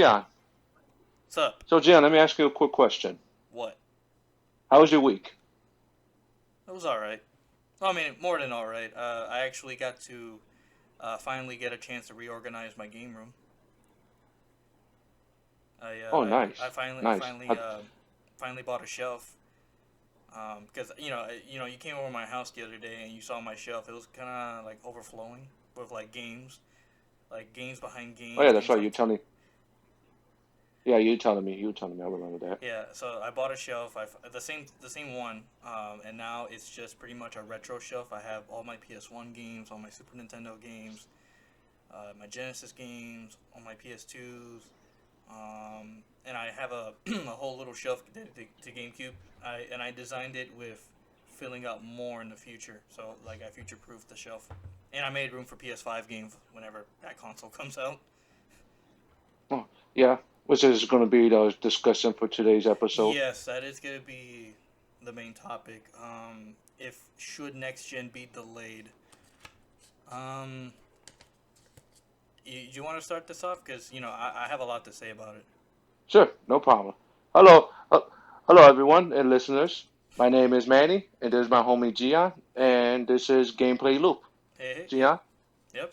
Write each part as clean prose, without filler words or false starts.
Gian. What's up? So, Gian, let me ask you a quick question. What? How was your week? It was alright. I mean, more than alright. I actually got to finally get a chance to reorganize my game room. Oh, I nice, finally nice. finally finally bought a shelf. Because you came over to my house the other day and you saw my shelf. It was kind of like overflowing with like games behind Oh, yeah, games, that's games right. on. You're telling. Yeah, you're telling me. You're telling me. I remember that. Yeah, so I bought a shelf. The same one, and now it's just pretty much a retro shelf. I have all my PS1 games, all my Super Nintendo games, my Genesis games, all my PS2s, and I have a a whole little shelf dedicated to GameCube. I designed it with filling out more in the future. So like I future proofed the shelf, and I made room for PS5 games whenever that console comes out. Oh, yeah. Which is going to be the discussion for today's episode. Yes, that is going to be the main topic. If should next gen be delayed? Um, you want to start this off? Because I have a lot to say about it. Sure, no problem. Hello, hello, everyone and listeners. My name is Manny, and this is my homie Gian, Hey, and this is Gameplay Loop. hey, hey, yep, Gian. yep.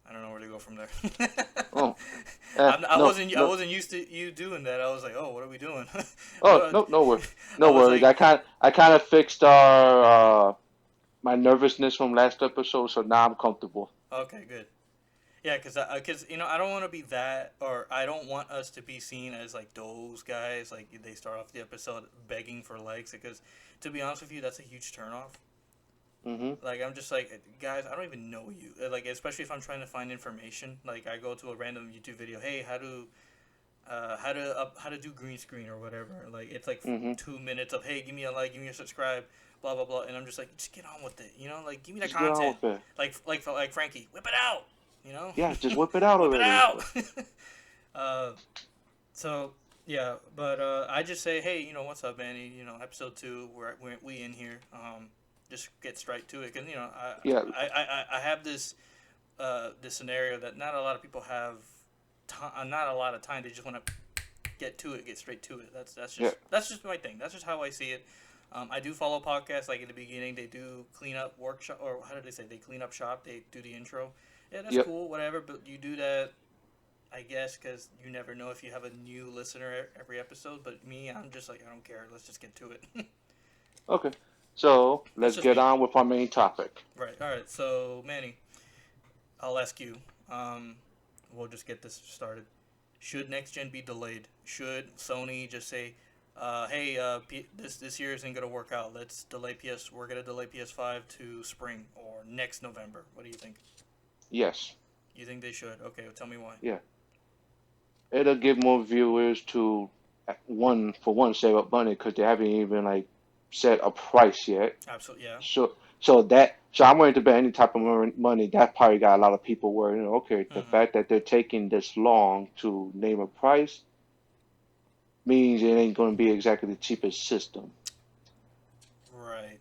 I don't know where to go from there. Oh, I no, wasn't I no. wasn't used to you doing that. I was like, oh, what are we doing? Oh, What? no, I no was worries. like, I kind of fixed our my nervousness from last episode, so now I'm comfortable. okay, good. Yeah, because I don't want to be that, or I don't want us to be seen as like those guys. Like they start off the episode begging for likes, because to be honest with you, that's a huge turnoff. Hmm. Like I'm just like, guys, I don't even know you. Like especially if I'm trying to find information. Like I go to a random YouTube video, hey, how to do green screen or whatever. Like it's like Hmm. 2 minutes of, hey, give me a like, give me a subscribe, blah blah blah, and I'm just like, just get on with it. Like give me the Just get on content. with it. Like Frankie, whip it out. You know, Yeah, just whip it out whip it already. out. uh, so yeah, but I just say, hey, what's up, Manny? Episode 2, we in here. Just get straight to it, because Yeah, I have this scenario that not a lot of people have. Not a lot of time. They just want to get to it, get straight to it. yeah, That's just my thing. That's just how I see it. I do follow podcasts. Like in the beginning, they do clean up workshop, or how do they say? They clean up shop. They do the intro. Yeah, that's yeah. cool. Whatever. But you do that, I guess, because you never know if you have a new listener every episode. But me, I'm just like, I don't care. Let's just get to it. Okay. So That's let's just get me. on with our main topic. Right. All right. So Manny, I'll ask you. Um, we'll just get this started. Should next gen be delayed? Should Sony just say, "Hey, this year isn't gonna work out. Let's delay PS. We're gonna delay PS5 to spring or next November." What do you think? Yes. You think they should? Okay, well, tell me why. Yeah. It'll give more viewers to one for one save up money because they haven't even like set a price yet. Absolutely, yeah. So I'm willing to bet any type of money that probably got a lot of people worried. Okay, the Mm-hmm. fact that they're taking this long to name a price means it ain't going to be exactly the cheapest system. Right.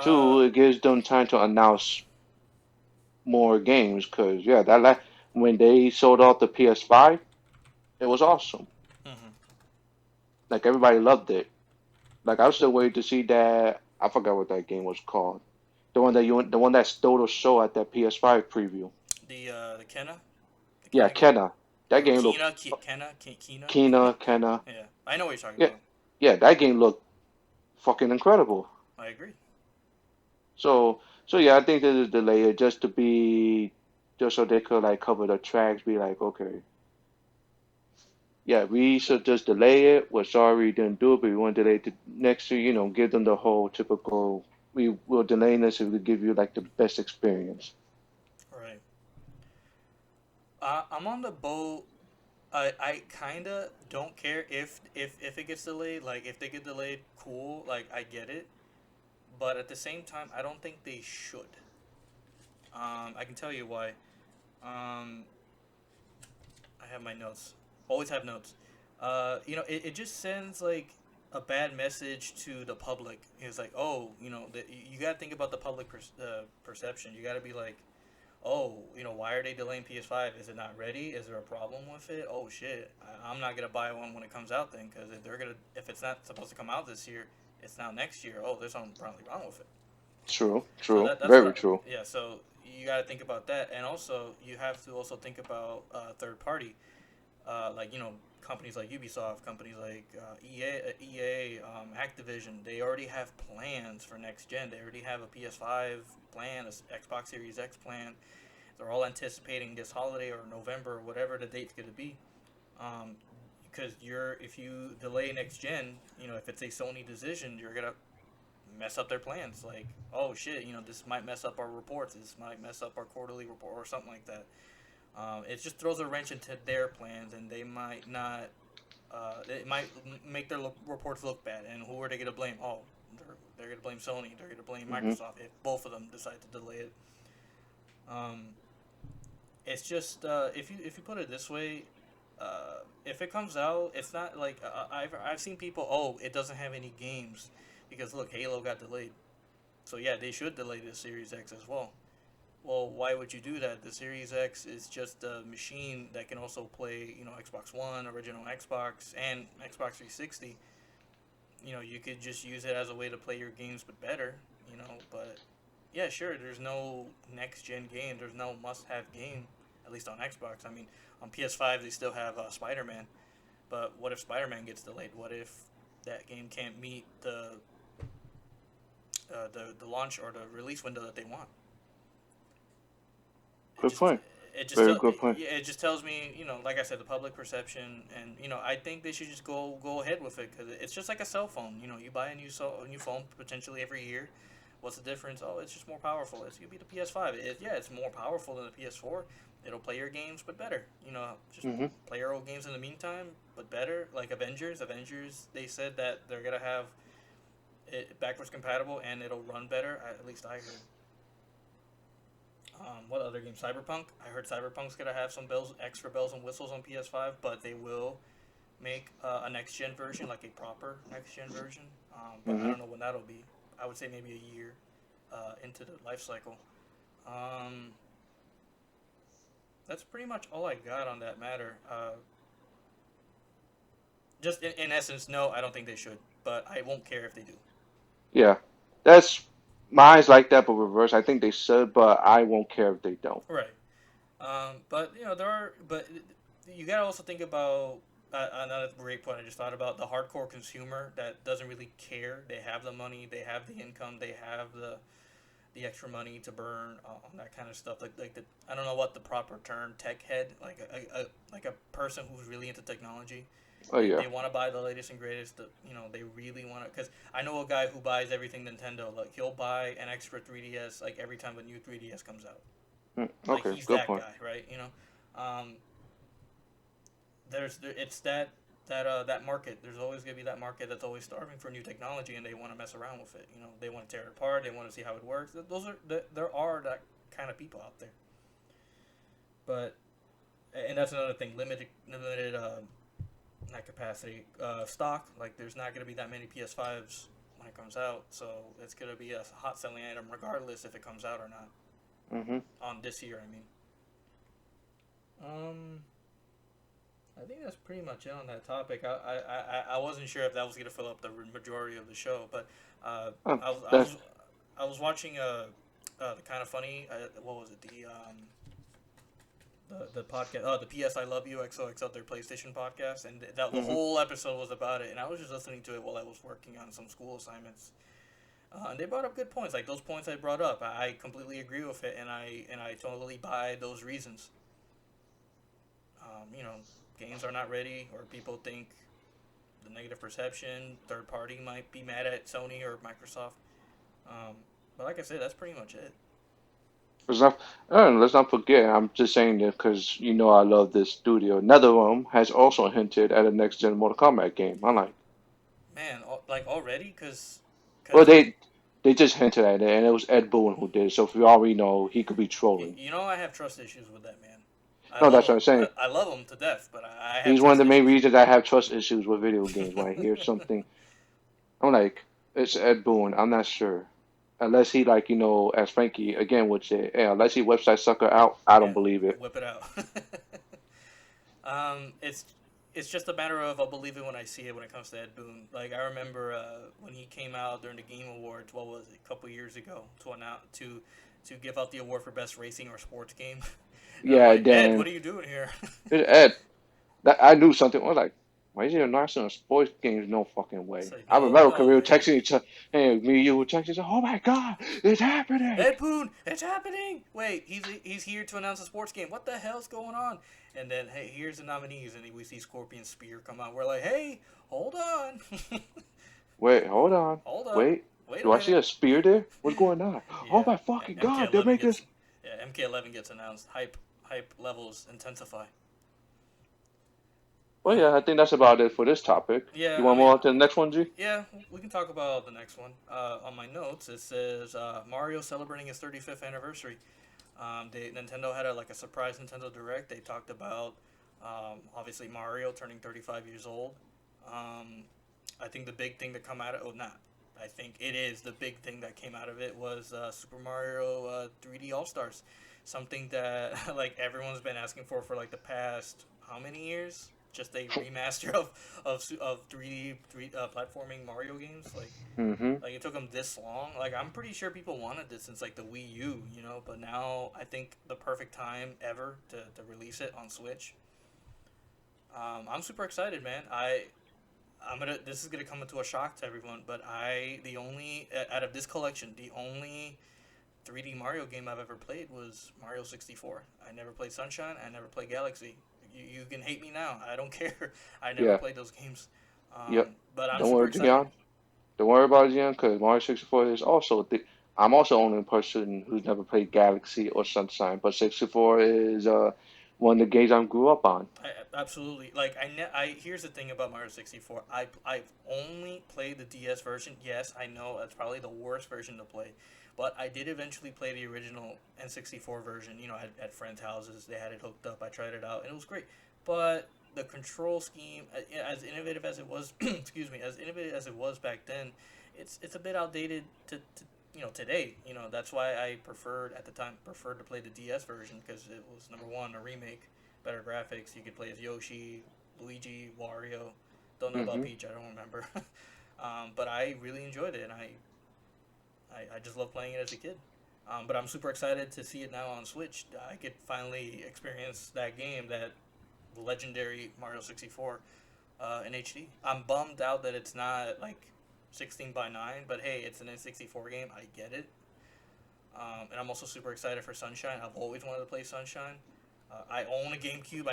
Two, it gives them time to announce more games because yeah, when they sold off the PS5, it was awesome. Mm-hmm. Like everybody loved it. Like I was still waiting to see that. I forgot what that game was called. The one that stole the show at that PS5 preview. The Kenna, the Yeah, Kenna game, Kenna. That or game looked Kena. Kenna. Yeah, I know what you're talking Yeah, about. yeah, that game looked fucking incredible. I agree. So yeah, I think this is delayed just to be just so they could like cover the tracks. Be like, okay, yeah, we should just delay it. We're sorry we didn't do it, but we want to delay it to next year. Give them the whole typical. We will delay this if we give you like the best experience. Right. I'm on the boat. I kind of don't care if it gets delayed. Like if they get delayed, cool. Like I get it, but at the same time, I don't think they should. I can tell you why. Um, I have my notes. Always have notes. It just sends like a bad message to the public. It's like, oh, you got to think about the public perception. You got to be like, oh, why are they delaying PS5? Is it not ready? Is there a problem with it? Oh shit, I'm not gonna buy one when it comes out then, because if it's not supposed to come out this year, it's now next year. Oh, there's something probably wrong with it. True, So true, that's what very true. yeah. So you got to think about that, and also you have to also think about third party, like companies like Ubisoft, companies like EA, Activision. They already have plans for next gen. They already have a PS5 plan, a Xbox Series X plan. They're all anticipating this holiday or November or whatever the date's going to be. Um, because if you delay next gen, if it's a Sony decision, you're gonna mess up their plans. Like, oh shit, this might mess up our reports. This might mess up our quarterly report or something like that. It just throws a wrench into their plans, and they might not. It might make their reports look bad. And who are they gonna blame? Oh, they're gonna blame Sony. They're gonna blame Hmm. Microsoft if both of them decide to delay it. Um, it's just if you put it this way, if it comes out, it's not like I've seen people. Oh, it doesn't have any games because look, Halo got delayed. So yeah, they should delay the Series X as well. Well, why would you do that? The Series X is just a machine that can also play, Xbox One, original Xbox, and Xbox 360. You could just use it as a way to play your games, but better. But yeah, sure. There's no next gen game. There's no must have game, at least on Xbox. I mean, on PS5 they still have Spider Man, but what if Spider Man gets delayed? What if that game can't meet the launch or the release window that they want? It Good just point. it just Very tell, good point. yeah, it just tells me, like I said, the public perception, and I think they should just go ahead with it because it's just like a cell phone. You buy a new phone potentially every year. What's the difference? Oh, it's just more powerful. It's gonna be the PS5. Yeah, it's more powerful than the PS4. It'll play your games, but better. Just Hmm. play your old games in the meantime, but better. Like Avengers. Avengers, they said that they're gonna have it backwards compatible and it'll run better. At least I heard. What other game? Cyberpunk. I heard Cyberpunk's gonna have some extra bells and whistles on PS5, but they will make a next gen version, like a proper next gen version. But I Hmm. don't know when that'll be. I would say maybe a year into the life cycle. Um, that's pretty much all I got on that matter. Just in essence, no, I don't think they should, but I won't care if they do. Yeah, that's mine's like that, but reverse. I think they should, but I won't care if they don't. Right. But but you gotta also think about another great point I just thought about, the hardcore consumer that doesn't really care. They have the money, they have the income, they have the extra money to burn on that kind of stuff. Like I don't know what the proper term, tech head, like a person who's really into technology. Oh They yeah. want to buy the latest and greatest. They really want to. Because I know a guy who buys everything Nintendo. Like he'll buy an extra 3DS like every time a new 3DS comes out. Like Okay, he's good that point. guy, right? Um, it's that market. There's always gonna be that market that's always starving for new technology, and they want to mess around with it. They want to tear it apart. They want to see how it works. There are that kind of people out there. But and that's another thing. Limited not capacity stock. Like there's not gonna be that many PS5s when it comes out, so it's gonna be a hot selling item regardless if it comes out or not Hmm. on this year. I mean. Um, I think that's pretty much it on that topic. I wasn't sure if that was gonna fill up the majority of the show, but I was I That's was I was watching the kind of funny what was it the podcast the PS I Love You XOXO their PlayStation podcast, and the hmm. whole episode was about it, and I was just listening to it while I was working on some school assignments. And they brought up good points, like those points I brought up. I completely agree with it, and I totally buy those reasons. Um, you know, games are not ready, or people think the negative perception. Third party might be mad at Sony or Microsoft. Um, but like I said, that's pretty much it. let's not forget. I'm just saying this because I love this studio. NetherRealm has also hinted at a next gen Mortal Kombat game. I'm like, Man, like already, well, cause they just hinted at it, and it was Ed Boon who did it. So if we already know, he could be trolling. I have trust issues with that man. I No, love that's what him. I'm saying. I love him to death, but I have He's one of trust the main issues. reasons I have trust issues with video games. When I hear something, I'm like, it's Ed Boon. I'm not sure. Unless he like, as Frankie again would say, unless he website sucker out, I don't Yeah, believe it. whip it out. um, it's it's just a matter of I'll believe it when I see it when it comes to Ed Boon. Like I remember when he came out during the Game Awards. What was it? A couple years ago to announce to give out the award for best racing or sports game. And I'm Yeah, like, Ed, then what are you doing here? Ed, that I knew something. I was like, why is he announcing a sports games? No fucking It's way. like I no, remember 'cause no we were way. texting each other, and me and you were texting each other, oh my god, it's happening. Ed Boon, it's happening. Wait, he's here to announce a sports game. What the hell's going on? And then hey, here's the nominees, and we see Scorpion Spear come out. We're like, hey, hold on, Wait, hold on. hold up, Wait, wait a do I see minute. a spear there? What's going on? Oh Yeah, my fucking god, they're MK11 making gets this. yeah MK11 gets announced. Hype levels intensify. Well, yeah, I think that's about it for this topic. You Yeah, I want to move mean, on to the next one, G? yeah, we can talk about the next one. On my notes, it says Mario celebrating his 35th anniversary. Nintendo had a surprise Nintendo Direct. They talked about obviously Mario turning 35 years old. Um, I think the big thing that come out of not I think it is the big thing that came out of it was Super Mario 3D All Stars, something that like everyone's been asking for like the past how many years? Just a remaster of 3D platforming Mario games. Mm-hmm. Like it took them this long. Like I'm pretty sure people wanted this since like the Wii U, you know. But now I think the perfect time ever to release it on Switch. I'm super excited, man. I'm gonna. This is gonna come into a shock to everyone, but the only out of this collection, the only 3D Mario game I've ever played was Mario 64. I never played Sunshine. I never played Galaxy. You can hate me now. I don't care. I never Yeah. played those games. Yep. But I'm Don't super worry, excited. Gian. Don't worry about it, Gian, because Mario 64 is also. I'm also the only person who's never played Galaxy or Sunshine, but 64 is one of the games I grew up on. Absolutely. Like I here's the thing about Mario 64. I've only played the DS version. Yes, I know that's probably the worst version to play, but I did eventually play the original N64 version. You know, at friends' houses, they had it hooked up. I tried it out, and it was great. But the control scheme, as innovative as it was, excuse me, as innovative as it was back then, it's a bit outdated to today. You know, that's why I preferred to play the DS version because it was number one a remake, better graphics. You could play as Yoshi, Luigi, Wario. Don't know about Hmm. Peach. I don't remember. But I really enjoyed it, and I just love playing it as a kid. But I'm super excited to see it now on Switch. I could finally experience that game, that legendary Mario 64, in HD. I'm bummed out that it's not like 16 by 9, but hey, it's an N64 game. I get it. And I'm also super excited for Sunshine. I've always wanted to play Sunshine. I own a GameCube.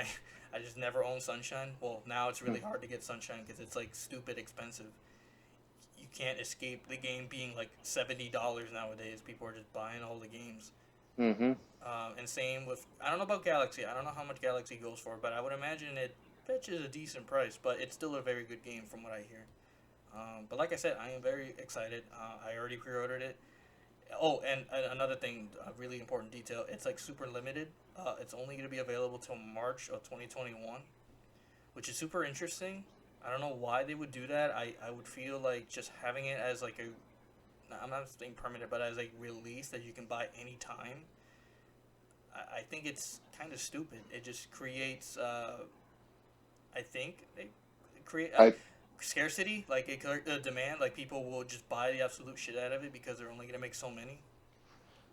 I just never owned Sunshine. Well, now it's really hard to get Sunshine because it's like stupid expensive. You can't escape the game being like $70 nowadays. People are just buying all the games. Hmm. And same with I don't know about Galaxy. I don't know how much Galaxy goes for, but I would imagine it fetches a decent price. But it's still a very good game from what I hear. But like I said, I am very excited. I already pre-ordered it. Oh, and another thing, a really important detail. It's like super limited. It's only going to be available till March of 2021, which is super interesting. I don't know why they would do that. I would feel like just having it as like I'm not saying permanent, but as a release that you can buy anytime. I think it's kind of stupid. It just creates, I think, it create I scarcity, like a demand. Like people will just buy the absolute shit out of it because they're only gonna make so many.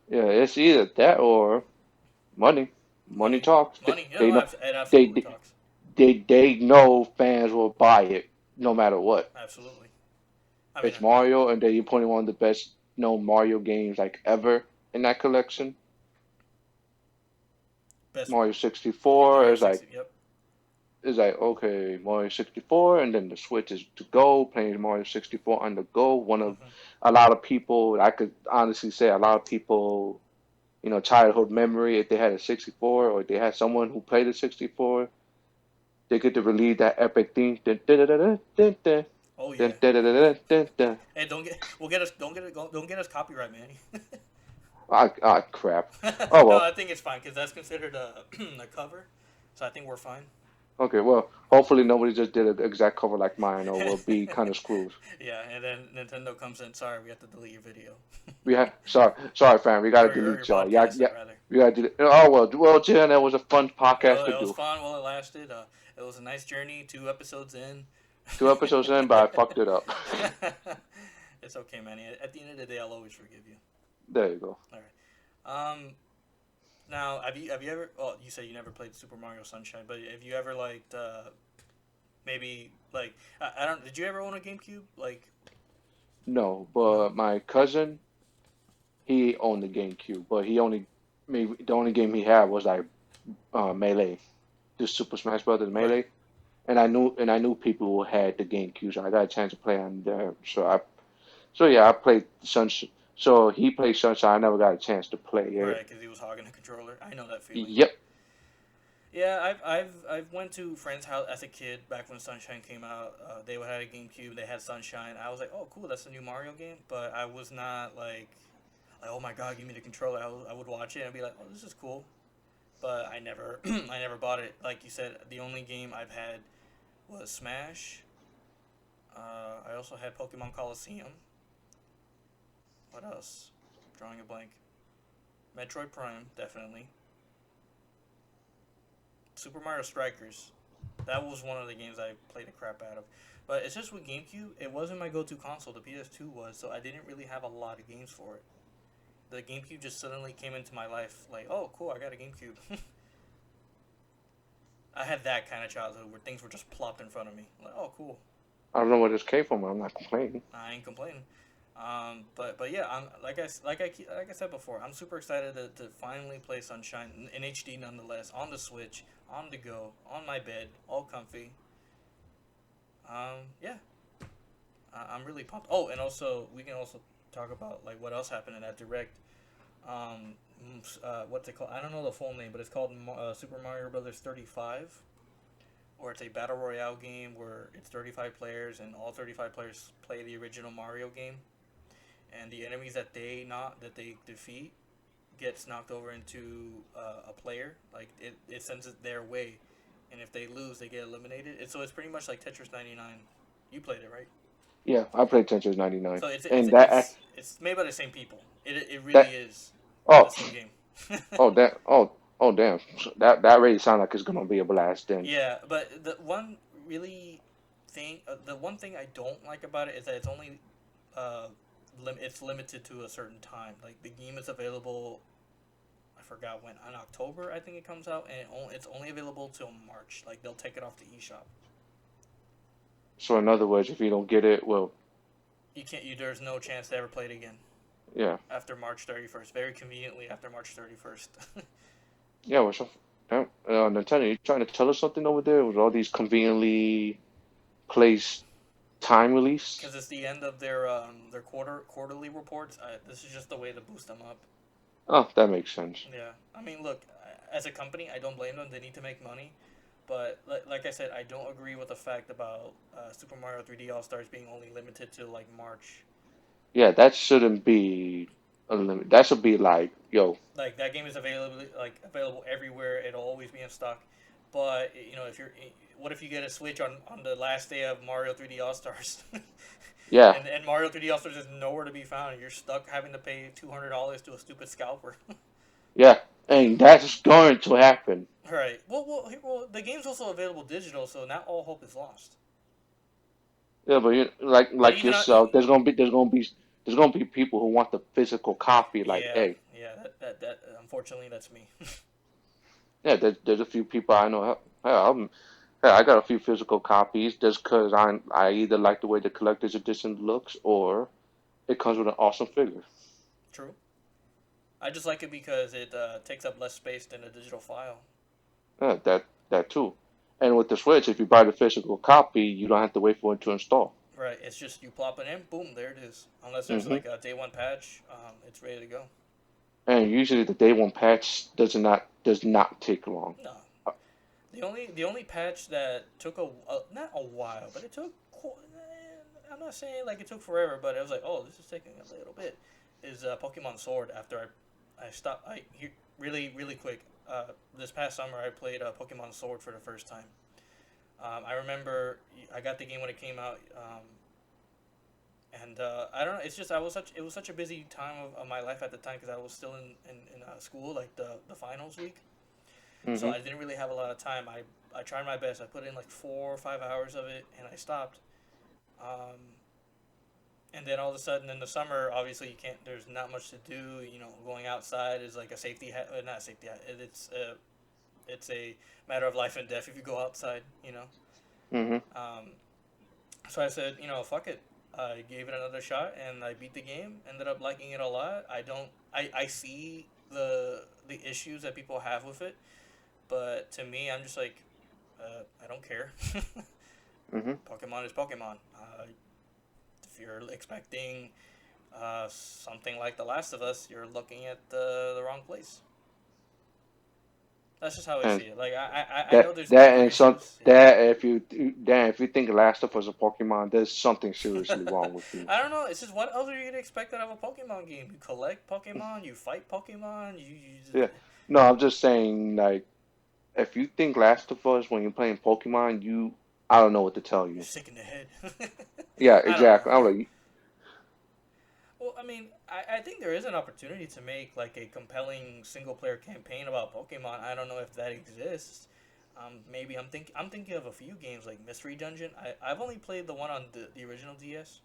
Yeah, it's either that or money. Money Money, talks. money. You They know, know it they absolutely they talks. they know fans will buy it no matter what. Absolutely. I mean, It's Mario, and then you're putting one of the best known Mario games like ever in that collection. best Mario 64 Mario is like 60. Yep. okay, Mario 64, and then the Switch is to go, playing Mario 64 on the go. One of Hmm. a lot of people, I could honestly say, a lot of people, childhood memory. If they had a 64 or if they had someone who played a 64, they get to relive that epic theme. Dun, dun, dun, dun, dun, dun, Oh dun, yeah. dun, dun, dun, dun, dun, dun. Hey, we'll get us don't get us copyright, man. Crap. Oh No, well. I think it's fine because that's considered a a cover, so I think we're fine. Okay, well, hopefully nobody just did an exact cover like mine, or we'll be kind of screwed. Yeah, and then Nintendo comes in. Sorry, we have to delete your video Sorry, fam, we gotta or your delete y'all. Yeah, podcast, yeah, rather. we gotta delete. Oh well, Jen, that was a fun podcast to It was do. fun while it lasted. It was a nice journey. 2 episodes in. 2 episodes in, but I fucked it up. It's okay, man. At the end of the day, I'll always forgive you. There you go. All right. Now, have you ever? Well, you say you never played Super Mario Sunshine, but have you ever liked maybe like I don't? Did you ever own a GameCube? Like No, no. but my cousin, he owned the GameCube, but he only maybe the only game he had was like Melee, the Super Smash Brothers Right. Melee, and I knew people who had the GameCube, so I got a chance to play on there. So yeah, I played Sunshine. So he played Sunshine. I never got a chance to play it. Right, because he was hogging a controller. I know that feeling. Yep. Yeah, I've went to friends' house as a kid back when Sunshine came out. They would have a GameCube. They had Sunshine. I was like, oh, cool, that's a new Mario game. But I was not like, oh my god, give me the controller. I would watch it and be like, oh, this is cool. But I never, I never bought it. Like you said, the only game I've had was Smash. I also had Pokemon Coliseum. What else? Drawing a blank. Metroid Prime, definitely. Super Mario Strikers. That was one of the games I played the crap out of. But it's just with GameCube, it wasn't my go-to console. The PS2 was, so I didn't really have a lot of games for it. The GameCube just suddenly came into my life, like, oh, cool, I got a GameCube. I had that kind of childhood where things were just plopped in front of me. Like, oh, cool. I don't know where this came from. I'm not complaining. I ain't complaining. But yeah, I'm like I said before, I'm super excited to finally play Sunshine in HD nonetheless on the Switch, on the go, on my bed, all comfy. Yeah, I'm really pumped. Oh, and also we can also talk about like what else happened in that direct. What's it called? I don't know the full name, but it's called Super Mario Brothers 35, or it's a battle royale game where it's 35 players and all 35 players play the original Mario game, and the enemies that they defeat gets knocked over into a player. Like it sends it their way, and if they lose, they get eliminated. So it's pretty much like Tetris 99. You played it, right? Yeah, I played Tetris 99, So and it's made by the same people. It really that is oh the same game. that oh damn, that really sounds like it's gonna be a blast then. Yeah, but the one thing I don't like about it is that it's only uh, it's limited to a certain time. Like the game is available. I forgot when, in October I think it comes out, and it's only available till March. Like they'll take it off the eShop. So in other words, if you don't get it, well, You can't. There's no chance to ever play it again yeah, after March 31st. Very conveniently after March 31st. yeah. Well, so Nintendo, you trying to tell us something over there with all these conveniently placed time release? Because it's the end of their quarterly reports. This is just the way to boost them up. Oh, that makes sense. Yeah, I mean, look, as a company, I don't blame them. They need to make money, but like I said, I don't agree with the fact about Super Mario 3D All Stars being only limited to like March. Yeah, that shouldn't be a limit. That should be like, yo, Like that game is available everywhere. It'll always be in stock. But if you're, what if you get a Switch on the last day of Mario 3D All Stars, yeah, and Mario 3D All Stars is nowhere to be found, and you're stuck having to pay $200 to a stupid scalper. yeah, and that's going to happen. Right. Well, the game's also available digital, so not all hope is lost. Yeah, but But like even yourself, there's gonna be people who want the physical copy. Like, yeah, hey, yeah. That unfortunately that's me. yeah, there's a few people I know. Hell, I got a few physical copies just because I either like the way the collector's edition looks or it comes with an awesome figure. True. I just like it because it takes up less space than a digital file. Yeah, that too. And with the Switch, if you buy the physical copy, you don't have to wait for it to install. Right. It's just you plop it in, boom, there it is. Unless there's Hmm. like a day one patch, it's ready to go. And usually the day one patch does not take long. No. The only patch that took not a while, but it took. I'm not saying like it took forever, but it was like, oh, this is taking a little bit. Is Pokemon Sword after I stopped. Really really quick. This past summer I played Pokemon Sword for the first time. I remember I got the game when it came out, and I don't know. It's just it was such a busy time of my life at the time because I was still in school, like the finals week. So Mhm. I didn't really have a lot of time. I tried my best. I put in like 4 or 5 hours of it, and I stopped. Um, and then all of a sudden in the summer, obviously you can't. There's not much to do. You know, going outside is like a safety hat. Not a safety hat. It's a matter of life and death if you go outside. You know. Mhm. Um, so I said, you know, fuck it. I gave it another shot and I beat the game. Ended up liking it a lot. I don't. I see the issues that people have with it, but to me, I'm just like, I don't care. Mhm. Pokemon is Pokemon. If you're expecting something like The Last of Us, you're looking at the wrong place. That's just how I And see it. Like I that know there's that deeper and some issues. Yeah. that if you think Last of Us a Pokemon, there's something seriously wrong with you. I don't know. It's just what else are you gonna expect out of a Pokemon game? You collect Pokemon, you fight Pokemon, you just, Yeah. No, I'm just saying, like, if you think Last of Us when you're playing Pokemon, I don't know what to tell you're you. sick in the head. Yeah, I don't know. exactly. I'm like, Well, I mean, I think there is an opportunity to make like a compelling single player campaign about Pokemon. I don't know if that exists. Maybe I'm thinking of a few games like Mystery Dungeon. I've only played the one on the original DS.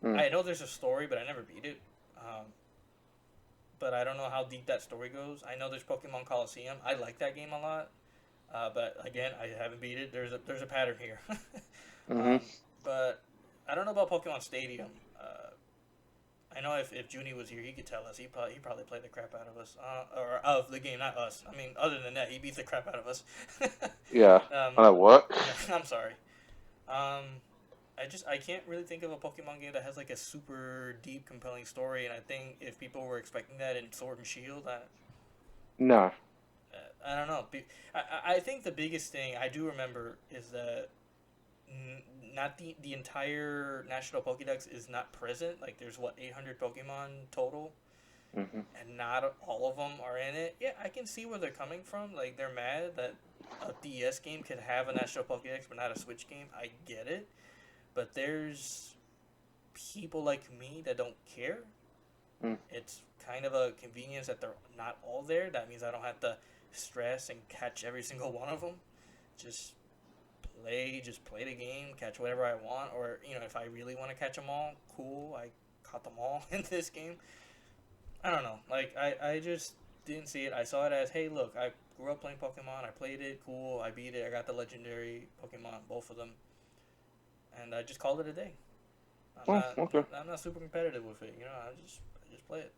mm, I know there's a story, but I never beat it. Um, but I don't know how deep that story goes. I know there's Pokemon Coliseum. I like that game a lot. But again, I haven't beat it. There's a pattern here. mhm, um, but I don't know about Pokemon Stadium. I know if Junie was here, he could tell us. He probably played the crap out of us, or of the game, not us. I mean, other than that, he beat the crap out of us. yeah. um, I'm like, what? yeah, I'm sorry. Um, I can't really think of a Pokemon game that has like a super deep, compelling story. And I think if people were expecting that in Sword and Shield, Nah. I don't know. I think the biggest thing I do remember is that not the entire national Pokédex is not present. Like there's what 800 Pokemon total, Mhm. and not all of them are in it. Yeah, I can see where they're coming from. Like they're mad that a DS game could have a national Pokédex but not a Switch game. I get it, but there's people like me that don't care. Mm. It's kind of a convenience that they're not all there. That means I don't have to stress and catch every single one of them. Just just play the game, catch whatever I want, or you know, if I really want to catch them all, cool. I caught them all in this game. I don't know. Like I just didn't see it. I saw it as, hey, look, I grew up playing Pokemon. I played it, cool. I beat it. I got the legendary Pokemon, both of them, and I just called it a day. Oh, okay. I'm not super competitive with it. You know, I just play it.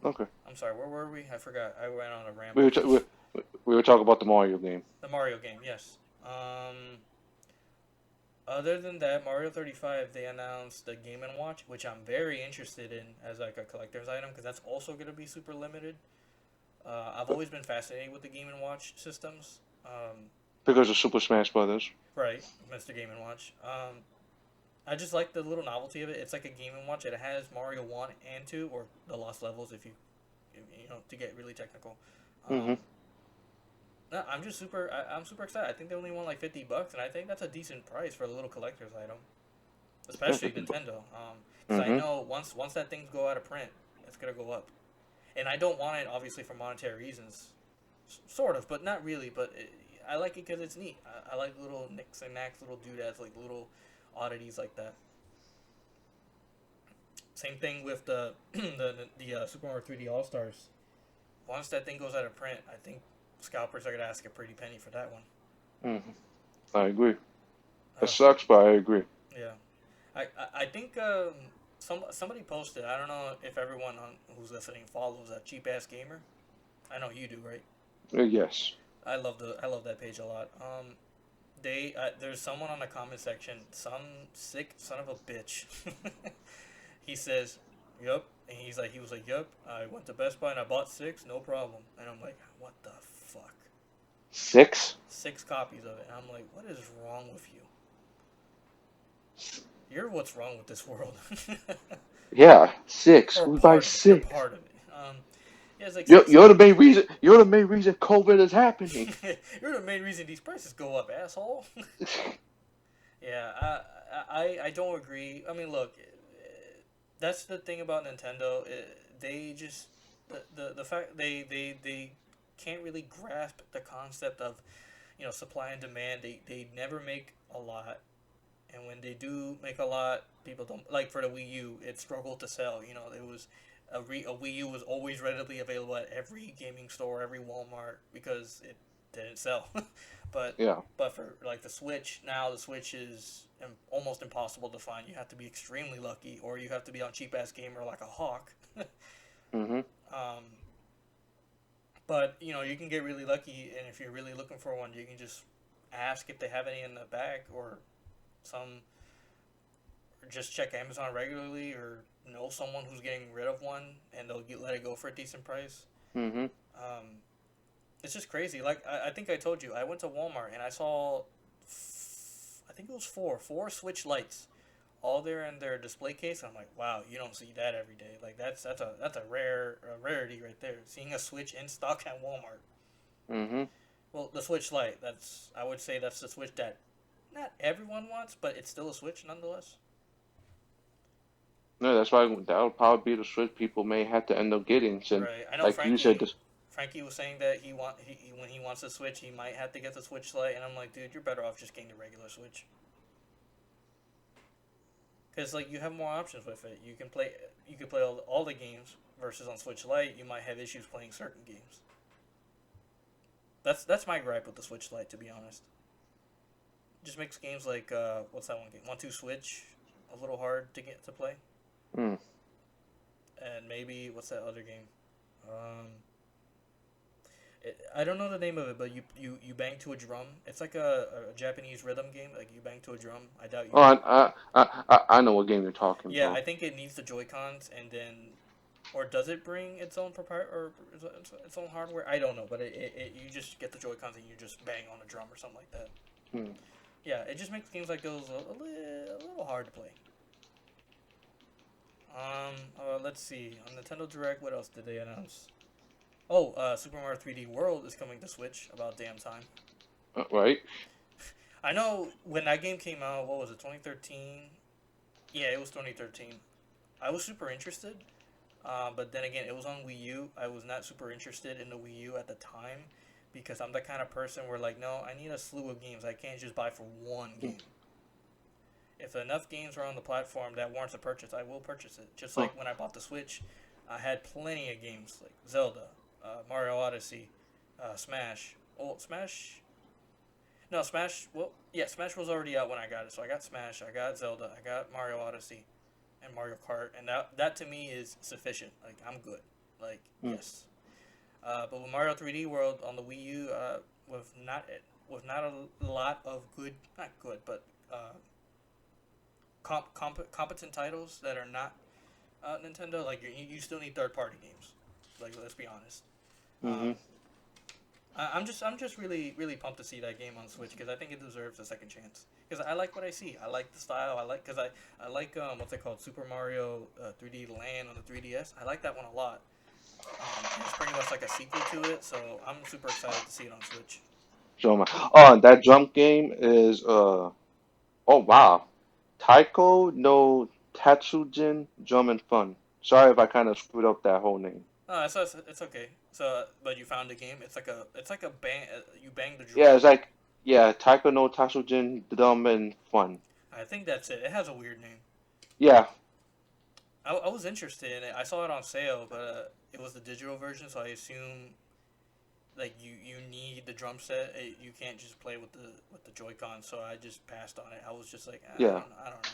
Okay. I'm sorry. Where were we? I forgot. I went on a We ramble. were, we were talking about the Mario game. The Mario game, yes. Other than that, Mario 35, they announced the Game and Watch, which I'm very interested in as like a collector's item because that's also going to be super limited. I've always been fascinated with the Game and Watch systems. Because of Super Smash Brothers. Right, Mr. Game and Watch. I just like the little novelty of it. It's like a Game and Watch. It has Mario 1 and 2, or the Lost Levels you know, to get really technical. Um, Mhm. no, I'm super excited. I think they only want like $50, and I think that's a decent price for a little collector's item, Yeah, especially 50 bucks. Nintendo. Because I Mhm. know once that thing go out of print, it's gonna go up, and I don't want it obviously for monetary reasons, sort of, but not really. But I like it because it's neat. I like little nicks and knacks, little doodads, like little oddities like that. Same thing with the the Super Mario 3D All Stars. Once that thing goes out of print, I think scalpers are gonna ask a pretty penny for that one. Mhm. I agree. It Uh, sucks, but I agree. yeah. I think somebody posted. I don't know if everyone who's listening follows a cheap ass gamer. I know you do, right? Yes. I love that page a lot. There's someone on the comment section, some sick son of a bitch. He says, "Yup," and he was like, "Yup, I went to Best Buy and I bought six, no problem." And I'm like, "What the fuck? 6? 6 copies of it?" And I'm like, "What is wrong with you? You're what's wrong with this world." Yeah, 6. Or Who buys you're 6? part of it. Yeah, it's like You're the main reason. You're the main reason COVID is happening. you're the main reason these prices go up, asshole. Yeah, I don't agree. I mean, look, that's the thing about Nintendo. They just the fact they can't really grasp the concept of supply and demand. They never make a lot, and when they do make a lot, people don't like. For the Wii U, it struggled to sell. It was a Wii U was always readily available at every gaming store, every Walmart, because it didn't sell. but Yeah. but for like the Switch now, the Switch is almost impossible to find. You have to be extremely lucky, or you have to be on cheap ass gamer like a hawk. Mhm. um, but you can get really lucky, and if you're really looking for one, you can just ask if they have any in the bag, or some, or just check Amazon regularly, or know someone who's getting rid of one, and let it go for a decent price. Mhm. Um, it's just crazy. Like I think I told you, I went to Walmart and I saw, I think it was four Switch lights, all there in their display case. I'm like, wow, you don't see that every day. Like that's a rarity right there. Seeing a Switch in stock at Walmart. Mhm. Well, the Switch Lite. I would say that's the Switch that not everyone wants, but it's still a Switch nonetheless. No, that's why that would probably be the Switch people may have to end up getting, since, Right. I know like you said, Frankie. this. Frankie was saying that when he wants a Switch, he might have to get the Switch Lite, and I'm like, dude, you're better off just getting the regular Switch. Because like you have more options with it. You can play all the games versus on Switch Lite. You might have issues playing certain games. That's my gripe with the Switch Lite, to be honest. It just makes games like what's that one game? 1-2 Switch a little hard to get to play. Mm. And maybe what's that other game? Um, I don't know the name of it, but you bang to a drum. It's like a Japanese rhythm game. Like you bang to a drum. I doubt you Oh, know. I know what game you're talking Yeah, about. I think it needs the Joy Cons, and then, or does it bring its own or its own hardware? I don't know, but you just get the Joy Cons and you just bang on a drum or something like that. Hmm. Yeah, it just makes games like those a little hard to play. Let's see. On Nintendo Direct, what else did they announce? Oh, Super Mario 3D World is coming to Switch. About damn time. Right? I know when that game came out. What was it? 2013. Yeah, it was 2013. I was super interested, but then again, it was on Wii U. I was not super interested in the Wii U at the time because I'm the kind of person where like, no, I need a slew of games. I can't just buy for one game. If enough games are on the platform that warrants a purchase, I will purchase it. Just Oh, like when I bought the Switch, I had plenty of games like Zelda, Mario Odyssey, Smash. Oh, Smash. No, Smash. Well, yeah, Smash was already out when I got it. So I got Smash, I got Zelda, I got Mario Odyssey, and Mario Kart, and that to me is sufficient. Like I'm good. Like hmm. yes. But with Mario 3D World on the Wii U, with not a lot of good, not good, but competent titles that are not Nintendo. Like you still need third party games. Like let's be honest. Mhm. I'm just really pumped to see that game on Switch because I think it deserves a second chance. Because I like what I see. I like the style. I like what's it called, Super Mario 3D Land on the 3DS. I like that one a lot. And it's pretty much like a sequel to it, so I'm super excited to see it on Switch. So my, oh, that jump game is oh wow, Taiko no Tatsujin Drum and Fun. Sorry if I kind of screwed up that whole name. It's okay. So, but you found a game. It's like a bang. You bang the Yeah, drum. it's like, yeah, Taiko no Tatsujin Drum and Fun. I think that's it. It has a weird name. Yeah. I was interested in it. I saw it on sale, but it was the digital version, so I assume like you need the drum set. You can't just play with the Joy-Con. So I just passed on it. I was just like, Yeah. I don't know.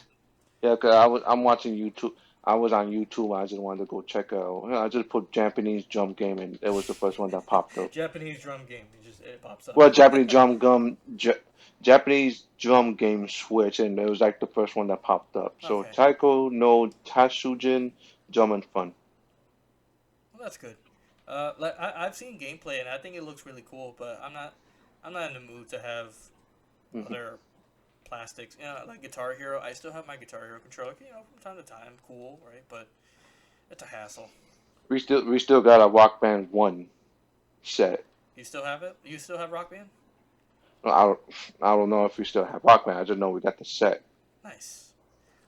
Yeah, cause I'm watching YouTube. I was on YouTube. I just wanted to go check out. I just put Japanese jump game, and it was the first one that popped up. Japanese drum game. It pops up. Well, Japanese drum game Switch, and it was like the first one that popped up. So Okay, Taiko no Tatsujin Drum and Fun. well that's good. Like I've seen gameplay and I think it looks really cool, but I'm not in the mood to have Hmm. other plastics. Like Guitar Hero. I still have my Guitar Hero controller. From time to time, cool, right? But it's a hassle. we still got a Rock Band 1 set. You still have it? You still have Rock Band? I don't I don't know if we still have Rock Band. I just know we got the set. Nice.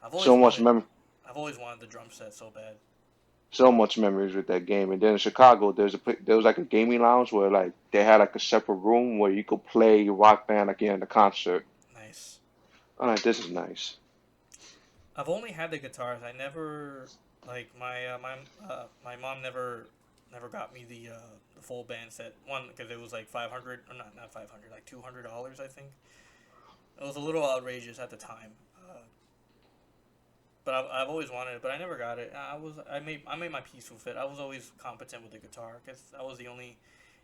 I've always So much wanted. mem I've always wanted the drum set so bad. so much memories with that game. And then in Chicago, there was like a gaming lounge where like they had like a separate room where you could play Rock Band like you're in the concert. Nice. I'm like, this is nice. I've only had the guitars. I never like my mom never got me the full band set. One because it was like 500 or not 500 like $200 I think. It was a little outrageous at the time. But I've always wanted it, but I never got it. I made my peace with it. I was always competent with the guitar because that was the only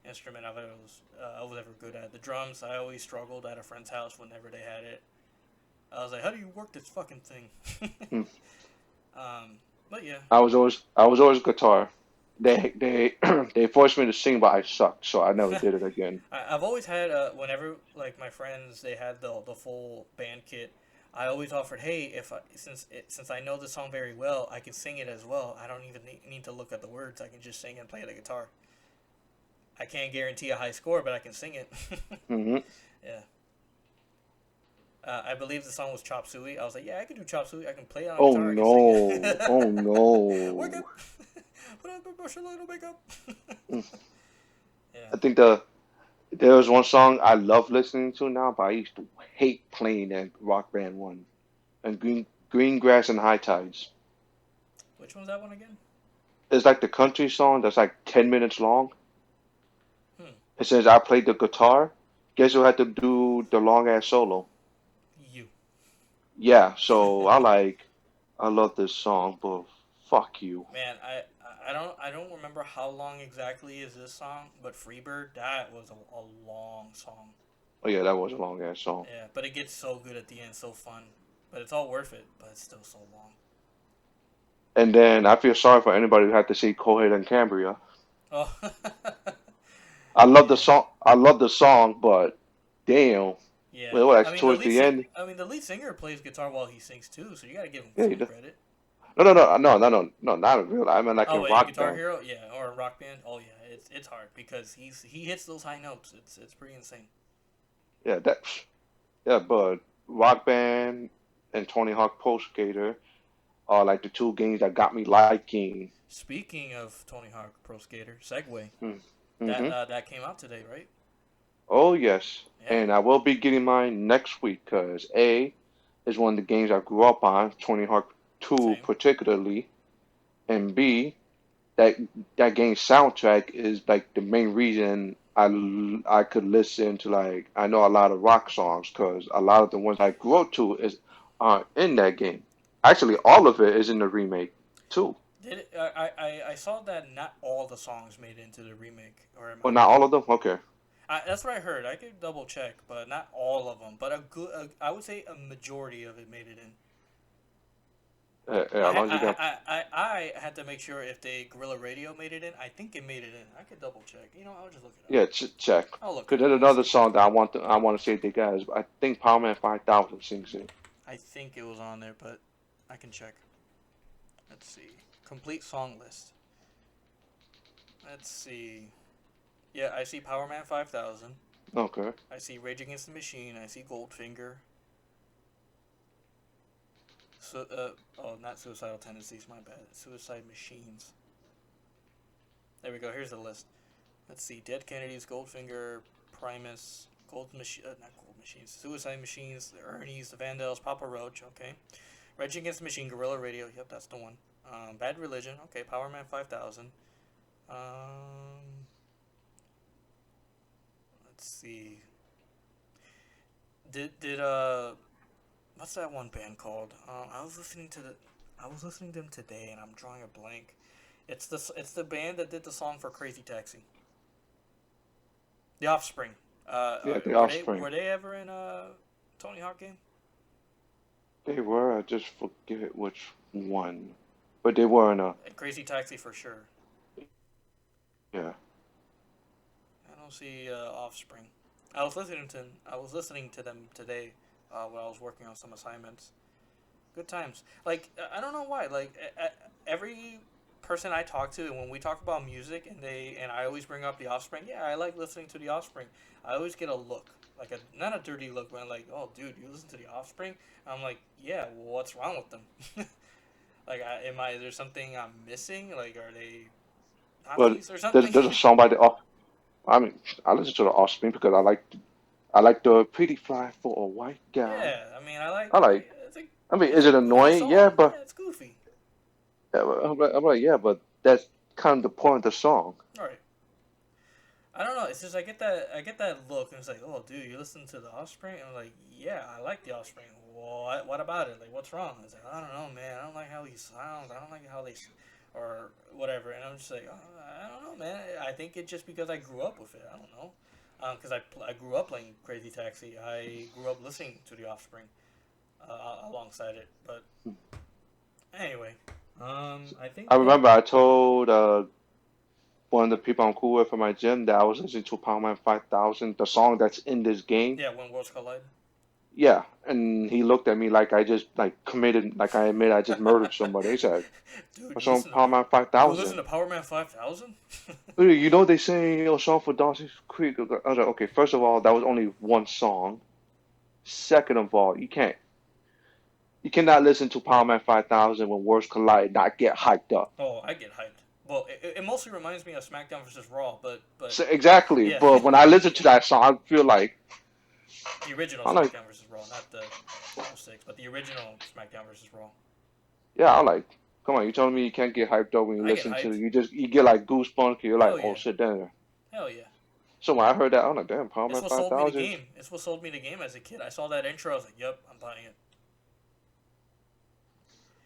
instrument I was ever good at. The drums I always struggled at a friend's house whenever they had it. I was like, how do you work this fucking thing? Hmm. um, but yeah, I was always guitar. They they forced me to sing, but I sucked, so I never did it again. I've always had whenever like my friends they had the full band kit. I always offered, hey, if I, since I know the song very well, I can sing it as well. I don't even need to look at the words. I can just sing and play the guitar. I can't guarantee a high score, but I can sing it. Hmm. Yeah. I believe the song was Chop Suey. I was like, yeah, I can do Chop Suey. I can play it on a Oh guitar. I can sing no! Oh it. Wake no! up! Put on the brush a little makeup. Mm. Yeah. I think there was one song I love listening to now, but I used to hate playing that Rock Band 1 and Green Grass and High Tides. Which one's that one again? It's like the country song that's like 10 minutes long. Hmm. It says I played the guitar. Guess who had to do the long ass solo? You. Yeah, so I love this song, but fuck you. Man, I don't remember how long exactly is this song, but Freebird that was a long song. Oh yeah, that was a long ass song. Yeah, but it gets so good at the end, so fun. But it's all worth it, but it's still so long. And then I feel sorry for anybody who had to see Coheed and Cambria. Oh, I love the yeah, song. I love the song, but damn, yeah. well, I like mean the towards lead the sing. end, I mean the lead singer plays guitar while he sings too, so you gotta give him yeah, some credit. no, no, no, no, no, no, no, not in real. I mean, like Oh in wait, in Rock Guitar Band. Hero, yeah, or Rock Band. Oh yeah, it's hard because he hits those high notes. It's pretty insane. Yeah, yeah, but Rock Band and Tony Hawk Pro Skater are like the two games that got me liking. Speaking of Tony Hawk Pro Skater, Segway Mm, that hmm that came out today, right? Oh yes, Yeah, and I will be getting mine next week because A is one of the games I grew up on, Tony Hawk 2 same. particularly, and B that that game's soundtrack is like the main reason I could listen to like I know a lot of rock songs because a lot of the ones I grew up to is are in that game. Actually, all of it is in the remake too. Did it, I saw that not all the songs made it into the remake, or am I Well, not wrong? all of them. Okay. That's what I heard. I could double check, but not all of them. But I would say a majority of it made it in. Yeah, as long as you got I had to make sure if the Gorilla Radio made it in. I think it made it in. I could double check. I'll just look it up. yeah check I'll look it because up. there's I'll another see. song that I want to say they got is I think Power Man 5000 sings it. I think it was on there, but I can check. Let's see. Complete song list. Let's see. Yeah, I see Power Man 5000. Okay. I see Rage Against the Machine. I see Goldfinger. So, not Suicidal Tendencies. My bad. Suicide Machines. There we go. Here's the list. Let's see. Dead Kennedys, Goldfinger, Primus, not Gold Machines. Suicide Machines, the Ernies, the Vandals, Papa Roach. Okay. Rage Against the Machine, Gorilla Radio. Yep, that's the one. Bad Religion. Okay. Power Man 5000. Let's see. Did what's that one band called? I was listening to them today, and I'm drawing a blank. It's the band that did the song for Crazy Taxi. The Offspring. Yeah, the Were they Offspring. ever in a Tony Hawk game? They were. I just forget which one, but they were in a Crazy Taxi for sure. yeah. I don't see Offspring. I was listening to them today while I was working on some assignments. Good times. Like I don't know why. Like every person I talk to, and when we talk about music, and I always bring up the Offspring. Yeah, I like listening to the Offspring. I always get a look, like a not a dirty look, but like, oh, dude, you listen to the Offspring? I'm like, yeah. Well, what's wrong with them? Like, am I? Is there something I'm missing? Like, are they But Nazis or something? there's a song by the off. I mean, I listen to the Offspring because I like the Pretty Fly for a White Guy. Yeah, I mean, I like. I like. It's a I mean, it's is a it goofy annoying? Yeah, song. but Yeah, it's goofy. yeah, but that's kind of the point of the song. All right. I don't know. It's just I get that look, and it's like, oh, dude, you listen to the Offspring, and I'm like, yeah, I like the Offspring. What about it? Like, what's wrong? It's like, I don't know, man. I don't like how he sounds. I don't like how they, or whatever. And I'm just like, I don't know, man. I think it's just because I grew up with it. I don't know, because I grew up playing Crazy Taxi. I grew up listening to the Offspring, alongside it. But anyway, I I think that. remember I told one of the people I'm cool with from my gym that I was listening to Power Man 5000, the song that's in this game. Yeah, when worlds collide. Yeah, and he looked at me like I just like committed, like I admit I just murdered somebody. He said, Dude, "What's on Power Man Five you listen Thousand?" to Power Man 5000? You know they sing a song for Dawson's Creek. I was like, okay, first of all, that was only one song. Second of all, you cannot listen to Power Man 5000 when worlds collide and not get hyped up. Oh, I get hyped. Well, it mostly reminds me of SmackDown versus Raw, but So, exactly, yeah, but when I listen to that song, I feel like the original I'm like, SmackDown versus Raw, not the '06, but the original SmackDown versus Raw. yeah, I'm like, come on, you telling me you can't get hyped up when you I get listen to hyped. you get like goosebumps. You're like, Hell oh yeah, shit, damn. hell yeah. So when I heard that, I'm like, damn, Power It's Man what sold me the 5000. game. It's what sold me the game as a kid. I saw that intro. I was like, "Yep, I'm buying it."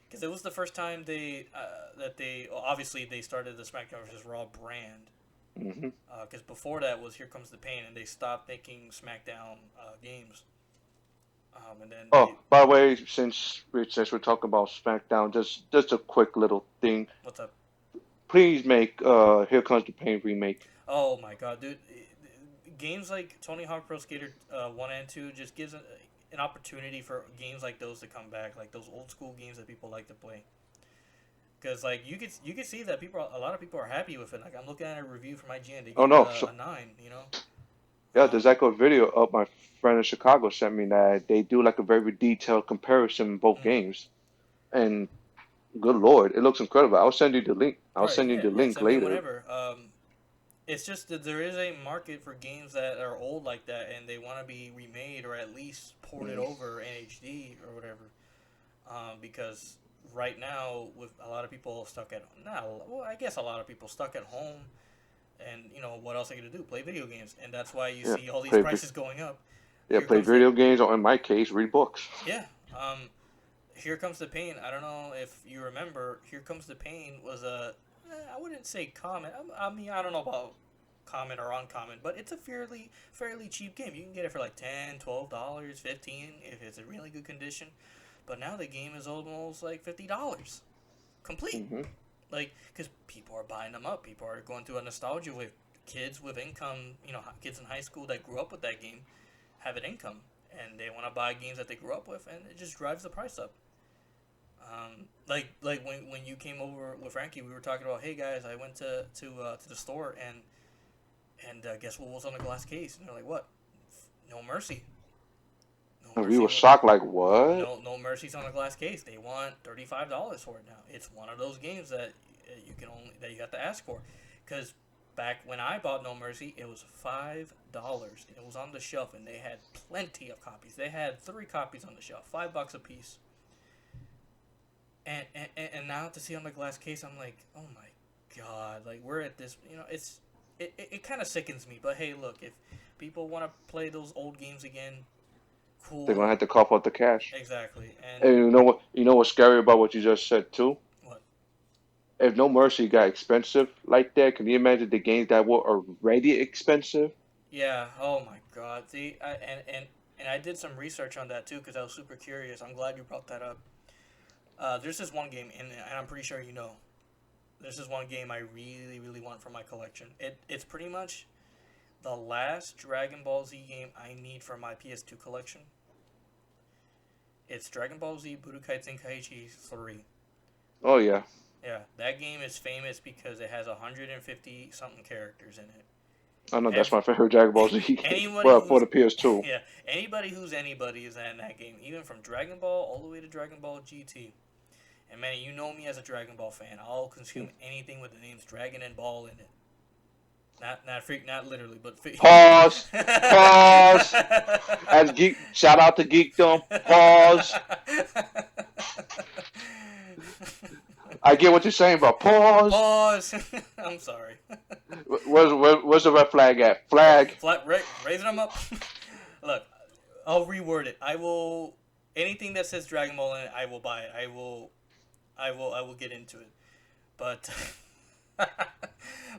Because it was the first time well, obviously they started the SmackDown versus Raw brand. Hmm. Because before that was Here Comes the Pain, and they stopped making SmackDown games. And then Oh, by the way, since we're talking about SmackDown, just a quick little thing. what's up? Please make Here Comes the Pain remake. Oh my god, dude! Games like Tony Hawk Pro Skater 1 and 2 just gives an opportunity for games like those to come back, like those old school games that people like to play. Because like you could see that a lot of people are happy with it. Like I'm looking at a review from IGN, they Oh give it no, a 9. yeah, there's like a video of my friend in Chicago sent me that they do like a very detailed comparison in both Mm. games, and good lord, it looks incredible. I'll send you the link. I'll All right, send you yeah, the yeah. link Send me later. whenever. It's just that there is a market for games that are old like that, and they want to be remade or at least ported Mm. over in HD or whatever. Because right now, with a lot of people stuck at well, I guess a lot of people stuck at home, and what else are you gonna do? Play video games, and that's why you Yeah, see all these play prices going up. yeah, Here play comes the video games, or in my case, read books. yeah. Here comes the pain. I don't know if you remember. Here comes the pain was I wouldn't say common. I mean, I don't know about common or uncommon, but it's a fairly cheap game. You can get it for like $10, $12, 15 if it's in really good condition. But now the game is almost like $50 complete. Hmm. Like, because people are buying them up. People are going through a nostalgia with kids with income. Kids in high school that grew up with that game have an income, and they want to buy games that they grew up with, and it just drives the price up. Like when you came over with Frankie, we were talking about, hey guys, I went to the store and guess what was on the glass case? And they're like, what? No Mercy. No We Mercy. were shocked, like what? No Mercy's on the glass case. They want $35 for it now. It's one of those games that you have to ask for, because back when I bought No Mercy, it was $5. It was on the shelf, and they had plenty of copies. They had 3 copies on the shelf, $5 a piece. And now to see on the glass case, I'm like, oh my god, like we're at this. It kind of sickens me. But hey, look, if people want to play those old games again, They're cool. gonna have to cough out the cash. Exactly. And And you know what? You know what's scary about what you just said too? what? If No Mercy got expensive like that, can you imagine the games that were already expensive? Yeah. Oh my god. See, and I did some research on that too because I was super curious. I'm glad you brought that up. There's this one game, and I'm pretty sure you know. There's this one game I really, really want for my collection. It's pretty much the last Dragon Ball Z game I need for my PS2 collection. It's Dragon Ball Z Budokai Tenkaichi 3. Oh yeah, Yeah, that game is famous because it has 150 something characters in it. I know that's Every my favorite Dragon Ball Z game. anybody Well, for who's the PS2. yeah, anybody who's anybody is in that game, even from Dragon Ball all the way to Dragon Ball GT. And man, you know me as a Dragon Ball fan. I'll consume anything with the names Dragon and Ball in it. Not literally, but Pause. Pause. As geek, shout out to Geekdom. Pause. I get what you're saying, but pause. Pause. I'm sorry. Where's the red flag at? Flag. Raising them up. Look, I'll reword it. I will anything that says Dragon Ball in it, I will buy it. I will get into it. But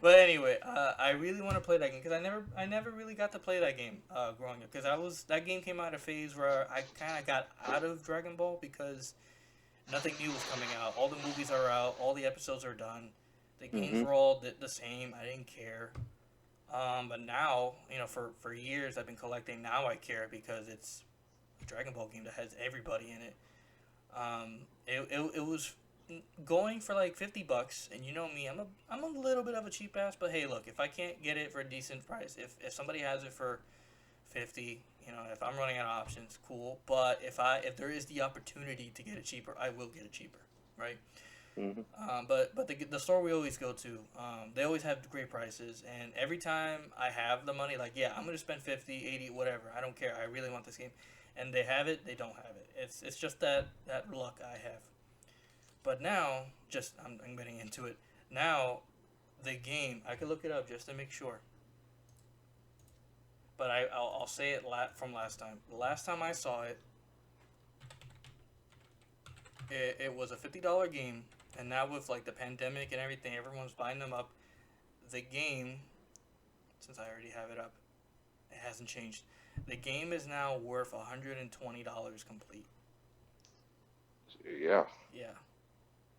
but anyway, I really want to play that game because I never really got to play that game growing up because that game came out of a phase where I kind of got out of Dragon Ball because nothing new was coming out. All the movies are out. All the episodes are done. The games were all the same. I didn't care. But now, for years I've been collecting. Now I care because it's a Dragon Ball game that has everybody in it. It was going for like $50, and you know me, I'm a little bit of a cheap ass. But hey, look, if I can't get it for a decent price, if somebody has it for 50, if I'm running out of options, cool. But if there is the opportunity to get it cheaper, I will get it cheaper, right? Mm-hmm. But the store we always go to, they always have great prices, and every time I have the money, like I'm gonna spend 50, 80, whatever. I don't care. I really want this game, and they have it. They don't have it. It's just that luck I have. But now, I'm getting into it now. The game I could look it up just to make sure. But I'll say it from last time. The last time I saw it, it was a $50 game, and now with like the pandemic and everything, everyone's buying them up. The game, since I already have it up, it hasn't changed. The game is now worth $120 complete. Yeah. Yeah.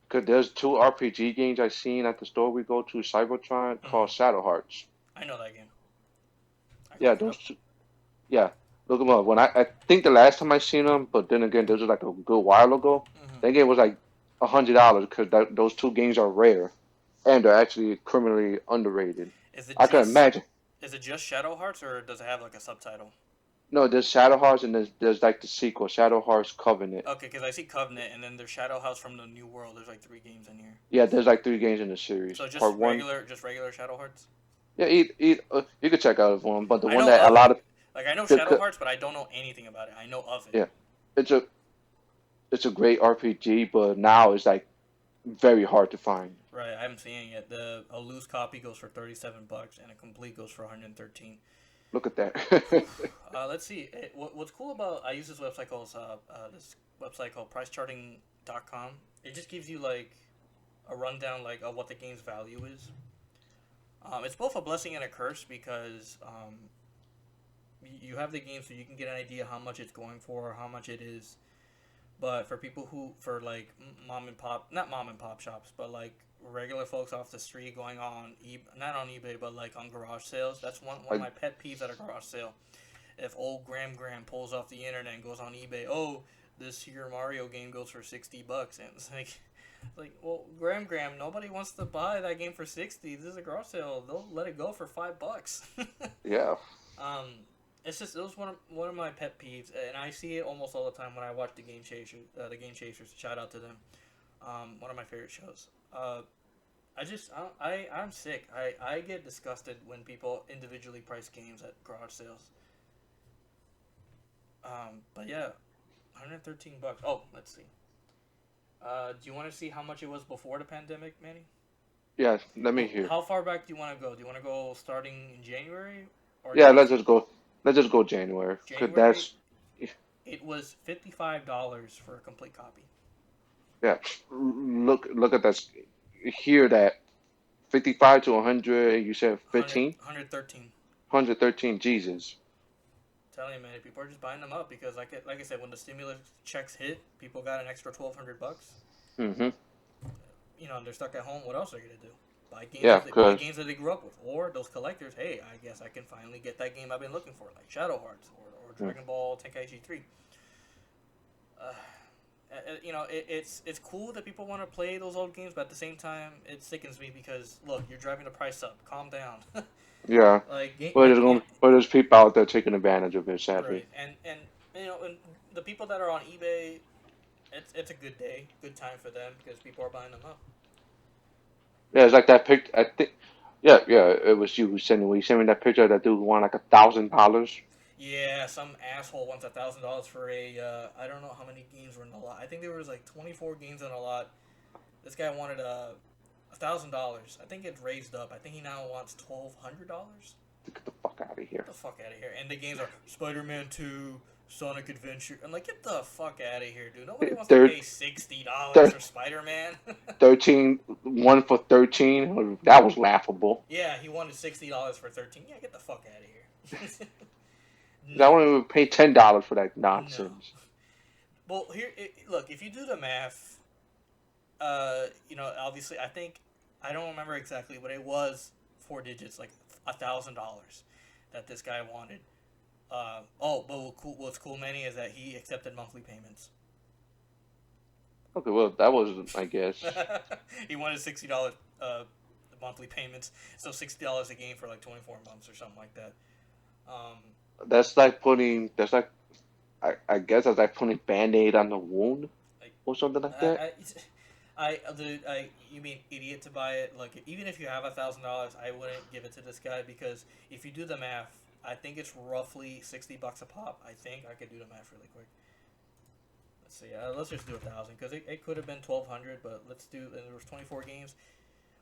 Cause there's two RPG games I seen at the store we go to, Cybertron, called Shadow Hearts. I know that game. Yeah, those two. Yeah, look them up. I think the last time I seen them, but then again, this was like a good while ago. That game was like $100 because those two games are rare, and they're actually criminally underrated. I can imagine. Is it just Shadow Hearts, or does it have like a subtitle? No, there's Shadow Hearts and there's like the sequel, Shadow Hearts Covenant. Okay, because I see Covenant, and then there's Shadow House from the New World. There's like 3 games in here. Yeah, there's like 3 games in the series. So just Part regular Shadow Hearts. Yeah, you could check out one, but the I one know that a of lot it. of Like I know Shadow Hearts, but I don't know anything about it. I know of it. yeah, it's a great RPG, but now it's like very hard to find. Right, I'm seeing it. A loose copy goes for $37, and a complete goes for 113. Look at that. Let's see. What's cool about I use this website called PriceCharting.com. It just gives you like a rundown like of what the game's value is. It's both a blessing and a curse because you have the game so you can get an idea how much it's going for, how much it is. But for people for like not mom and pop shops, but like regular folks off the street going on not on eBay, but like on garage sales, that's one of my pet peeves at a garage sale. If old Graham pulls off the internet and goes on eBay, oh, this here Mario game goes for $60, and it's like, well, Graham, nobody wants to buy that game for 60. This is a garage sale. They'll let it go for $5. Yeah. It's just it was one of my pet peeves, and I see it almost all the time when I watch the Game Chasers. The Game Chasers, shout out to them. One of my favorite shows. I'm sick. I get disgusted when people individually price games at garage sales. But yeah, $113. Oh, let's see. Do you want to see how much it was before the pandemic, Manny? Yeah, let me hear. How far back do you want to go? Do you want to go starting in January? Yeah, let's just go. Let's just go January. It was $55 for a complete copy. Yeah, look at that. Hear that. 55 to 100, and you said 15? 113. 113, Jesus. I'm telling you, man, people are just buying them up because, like I said, when the stimulus checks hit, people got an extra $1,200. Mm-hmm. They're stuck at home. What else are they gonna do? Buy games that they grew up with, or those collectors. Hey, I guess I can finally get that game I've been looking for, like Shadow Hearts or Dragon Ball Tenkaichi 3. it's cool that people want to play those old games, but at the same time, it sickens me because look, you're driving the price up. Calm down. Yeah, but there's people out there taking advantage of it, sadly. right, and the people that are on eBay, it's a good day, good time for them because people are buying them up. Yeah, it's like that pic. I think. Yeah, yeah. It was you who sent me. You sent me that picture of that dude who won like $1,000. Yeah, some asshole wants $1,000 for a I don't know how many games were in the lot. I think there was like 24 games in a lot. This guy wanted $1,000. I think it raised up. I think he now wants $1,200. Get the fuck out of Get here. the fuck out of here. And the games are Spider-Man 2, Sonic Adventure. I'm like, get the fuck out of here, dude. Nobody wants to Thir pay $60 thir for Spider-Man. 13, one for 13. That was laughable. Yeah, he wanted $60 for 13. Yeah, get the fuck out of here. I No, wouldn't even pay $10 for that no. nonsense. Well, look, if you do the math, obviously, I don't remember exactly, but it was 4 digits, like $1,000 that this guy wanted. But what's cool, Manny, is that he accepted monthly payments. Okay, well, that was, I guess. He wanted $60 monthly payments, so $60 a game for like 24 months or something like that. Um, That's like putting, that's like, I guess that's like putting Band-Aid on the wound like or something like that. I, you mean idiot to buy it? Like, even if you have $1,000, I wouldn't give it to this guy because if you do the math, I think it's roughly $60 a pop. I think I could do the math really quick. Let's see. Let's just do 1,000 because it could have been 1,200, but let's do. And there was 24 games.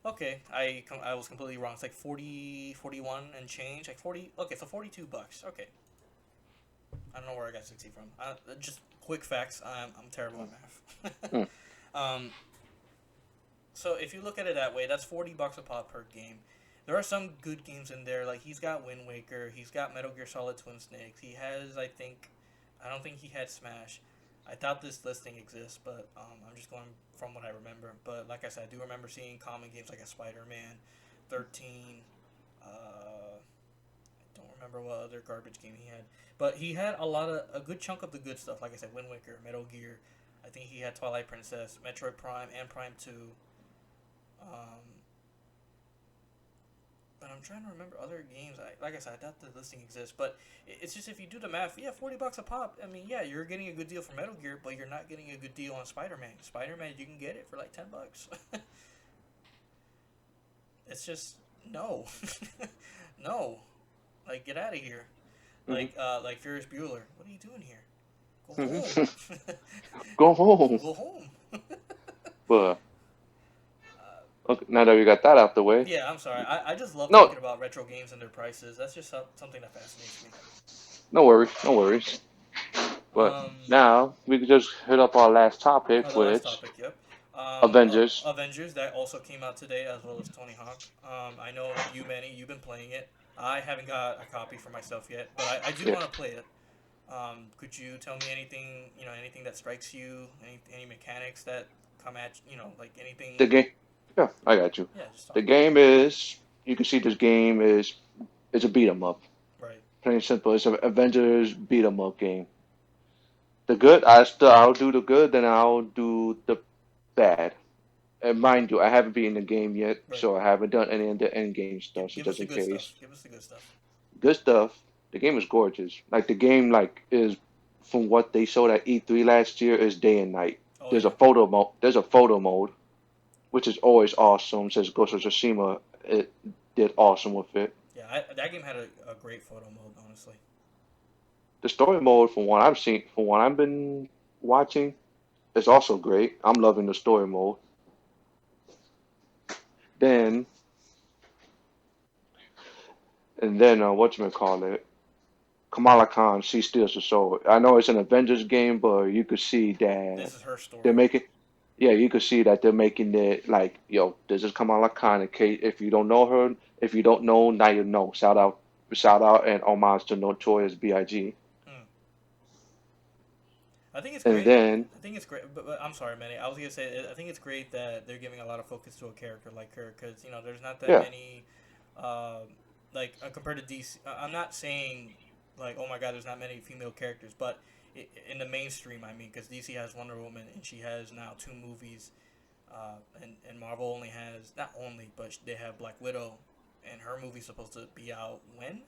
Okay, I was completely wrong. It's like 40, 41 and change, like 40. Okay, so $42. Okay, I don't know where I got 60 from. Just quick facts. I'm terrible at math. Hmm. um, so if you look at it that way, that's $40 a pop per game. There are some good games in there. Like he's got Wind Waker. He's got Metal Gear Solid Twin Snakes. He has, I don't think he had Smash. I thought this listing exists, but I'm just going from what I remember. But like I said, I do remember seeing common games like a Spider-Man, 13. I don't remember what other garbage game he had, but he had a good chunk of the good stuff. Like I said, Wind Waker, Metal Gear. I think he had Twilight Princess, Metroid Prime, and Prime 2. Um, but I'm trying to remember other games. Like I said, I doubt the listing exists. But it's just if you do the math, yeah, $40 a pop. I mean, yeah, you're getting a good deal for Metal Gear, but you're not getting a good deal on Spider-Man. Spider-Man, you can get it for like $10. It's just no, no. Like get out of here. Like Ferris Bueller. What are you doing here? Go Mhm. home. Go home. Go home. But uh, okay, now that we got that out the way, yeah, I'm sorry. I just love no, talking about retro games and their prices. That's just something that fascinates me. no worries, no worries. But Um, now we can just hit up our last topic, the last which topic, yep. Avengers. Avengers that also came out today, as well as Tony Hawk. I know you, Manny, you've been playing it. I haven't got a copy for myself yet, but I do Yeah, want to play it. Could you tell me anything, anything that strikes you, any mechanics that come at, like the anything? game. Yeah, I got you. Yeah, just The talk. game is. You can see this game is a beat 'em up. Right. Plain and simple. It's an Avengers beat 'em up game. The good, I'll do the good, then I'll do the bad. And mind you, I haven't beaten the game yet, Right. so I haven't done any of the end game Give, stuff. So give us just the in good case, stuff. Give us the good stuff. good stuff. The game is gorgeous. Like the game, like is from what they showed at E3 last year, is day and night. Oh There's a yeah. photo mode. There's a photo mode, which is always awesome. Since Ghost of Tsushima, it did awesome with it. Yeah, that game had a great photo mode, honestly. The story mode, from what I've seen, from what I've been watching, is also great. I'm loving the story mode. Then what you call it? Kamala Khan, she steals the soul. I know it's an Avengers game, but you could see that This is her they're story. making, yeah, you could see that they're making it like, yo, this is Kamala Khan. In case if you don't know her, if you don't know, now you know. Shout out, and homage to Notorious B.I.G. Hmm. I think it's And great. then, I think it's great, but I'm sorry, Manny. I was gonna say I think it's great that they're giving a lot of focus to a character like her because there's not that yeah, many, uh, compared to DC. I'm not saying like, oh my god, there's not many female characters, but in the mainstream, I mean, because DC has Wonder Woman and she has now two movies, and Marvel only has not only, but they have Black Widow, and her movie's supposed to be out when,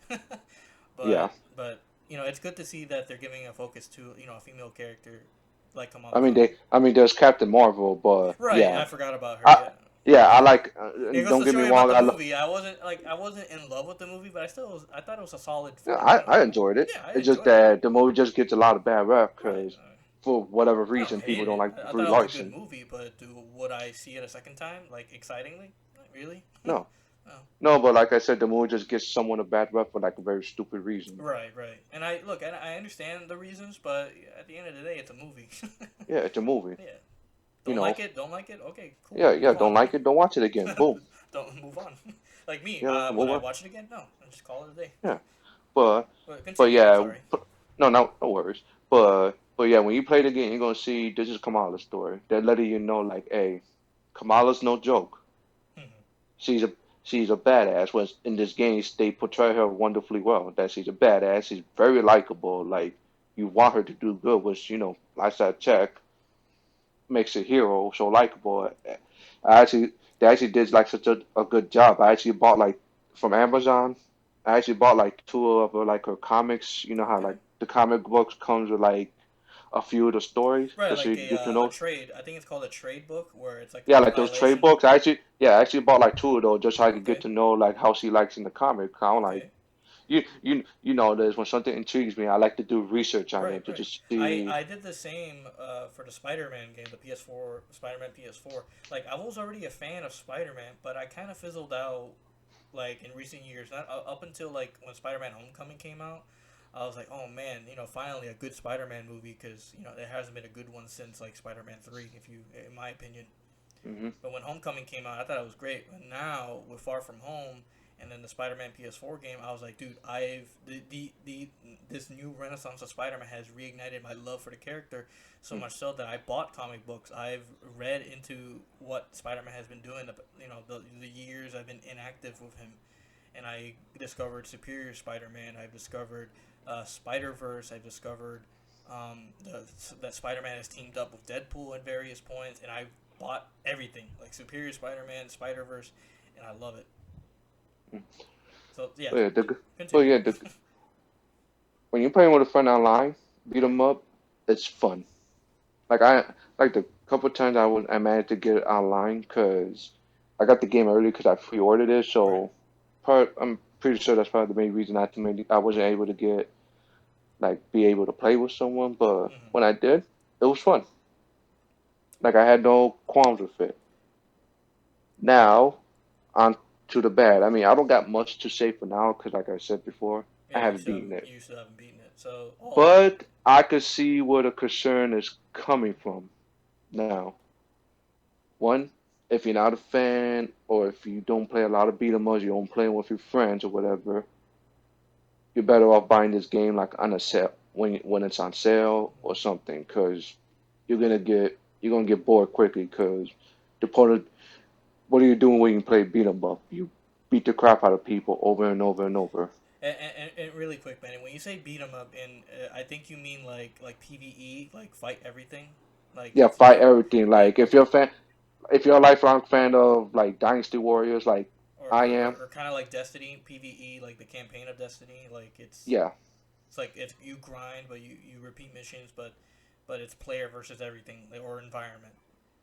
Yeah. but it's good to see that they're giving a focus to a female character like I Kamala mean, Khan. there's Captain Marvel, but Right, yeah, I forgot about her. I Yeah. yeah, I like. It goes Don't to get show me you about wrong, the movie. I wasn't in love with the movie, but I thought it was a solid yeah, film. I enjoyed it. Yeah, I It's just enjoyed it. that the movie just gets a lot of bad rep Right. because for whatever I don't reason hate people don't it. like I Brie thought it was a good Larson. movie, but would I see it a second time, like excitingly? Not really. No, Oh. no, but like I said, the movie just gives someone a bad rep for like a very stupid reason. Right, right. And I understand the reasons, but at the end of the day, it's a movie. Yeah, it's a movie. Yeah. You Don't like know. it? Don't like it? Okay, cool. Yeah, yeah. Move Don't on. like it? Don't watch it again. Boom. Don't move on. Like me, Yeah, would move I on. watch it again? No, I just call it a day. Yeah, but But but continue. I'm yeah, sorry. no, no, no worries. But yeah, when you play the game, you're gonna see this is Kamala's story. They're letting you know like, hey, Kamala's no joke. Mhm. She's a she's a badass. When in this game, they portray her wonderfully well. That she's a badass. She's very likable. Like you want her to do good, which last I check makes a hero so likable. I actually they actually did like such a good job. I actually bought like from Amazon. I actually bought like two of her like her comics. You know how Okay. like the comic books comes with like a few of the stories Right, just so like you can get to a know. trade. I think it's called a trade book, where it's like Yeah, a like those trade compilation. books. I actually bought like two of those just so I could get Okay. to know like how she likes in the comic. I'm like Okay. you know this when something intrigues me, I like to do research on Right, it to right. just I see. I did the same for the Spider-Man game, the PS4 Spider-Man PS4. Like I was already a fan of Spider-Man, but I kind of fizzled out like in recent years. Not up until like when Spider-Man Homecoming came out. I was like, oh man, finally a good Spider-Man movie because there hasn't been a good one since like Spider-Man 3, if you, in my opinion. Hmm. But when Homecoming came out, I thought it was great. But now with Far From Home and then the Spider-Man PS4 game, I was like, dude, I've the this new renaissance of Spider-Man has reignited my love for the character so much so that I bought comic books. I've read into what Spider-Man has been doing. The years I've been inactive with him, and I discovered Superior Spider-Man. I've discovered Spider Verse. I've discovered that Spider-Man has teamed up with Deadpool at various points, and I bought everything like Superior Spider-Man, Spider Verse, and I love it. So yeah, But yeah, but continue. yeah, when you're playing with a friend online, beat 'em up, it's fun. Like like the couple times I managed to get it online because I got the game early because I pre-ordered it. Right. So I'm pretty sure that's probably the main reason I wasn't able to get like be able to play with someone. But Hmm. when I did, it was fun. Like I had no qualms with it. Now on to the bad. I mean, I don't got much to say for now because, like I said before, I Yeah, haven't beaten it. you still haven't beaten it. So But I could see where the concern is coming from now. One, if you're not a fan or if you don't play a lot of beat 'em ups, you don't play with your friends or whatever, you're better off buying this game like on a sale when it's on sale or something, because you're gonna get bored quickly. Because the point of what are you doing when you play beat 'em up? You beat the crap out of people over and over and over. and really quick, man. When you say beat 'em up, and I think you mean like PVE, like fight everything, like Yeah, it's fight everything. like Like if you're a lifelong fan of like Dynasty Warriors, like I am, or kind of like Destiny PVE, like the campaign of Destiny. Like yeah, it's like it's you grind, but you repeat missions, but it's player versus everything or environment.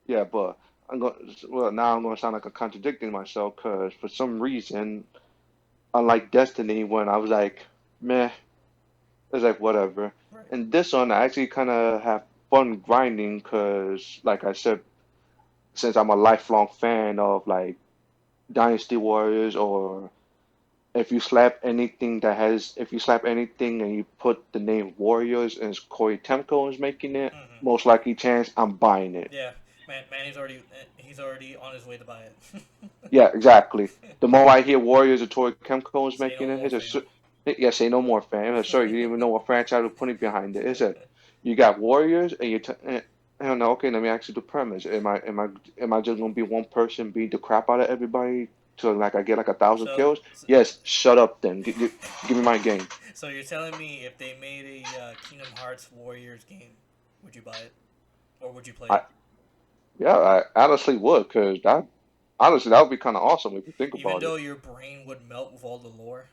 yeah, but now I'm going to sound like I'm contradicting myself because for some reason, unlike Destiny, when I was like, meh, it's like whatever. Right. And this one, I actually kind of have fun grinding because, like I said, since I'm a lifelong fan of like Dynasty Warriors, or if you slap anything and you put the name Warriors and it's Corey Temko is making it, Hmm. most likely chance I'm buying it. Yeah, man, he's already on his way to buy it. Yeah, exactly. The more I hear Warriors or Tory Chemical is Say no making it, more, it's fam. yeah, say no more, fam. Sorry, you didn't even know what franchise was putting behind it. It's a you got Warriors and I don't know. Okay, let me ask you the premise. Am I just gonna be one person beat the crap out of everybody? to like I get like 1,000 So, kills. Yes, shut up then. Give me my game. so you're telling me if they made a Kingdom Hearts Warriors game, would you buy it or would you play I it? Yeah, I honestly would, cause that honestly that would be kind of awesome if you think Even about it. though your brain would melt with all the lore.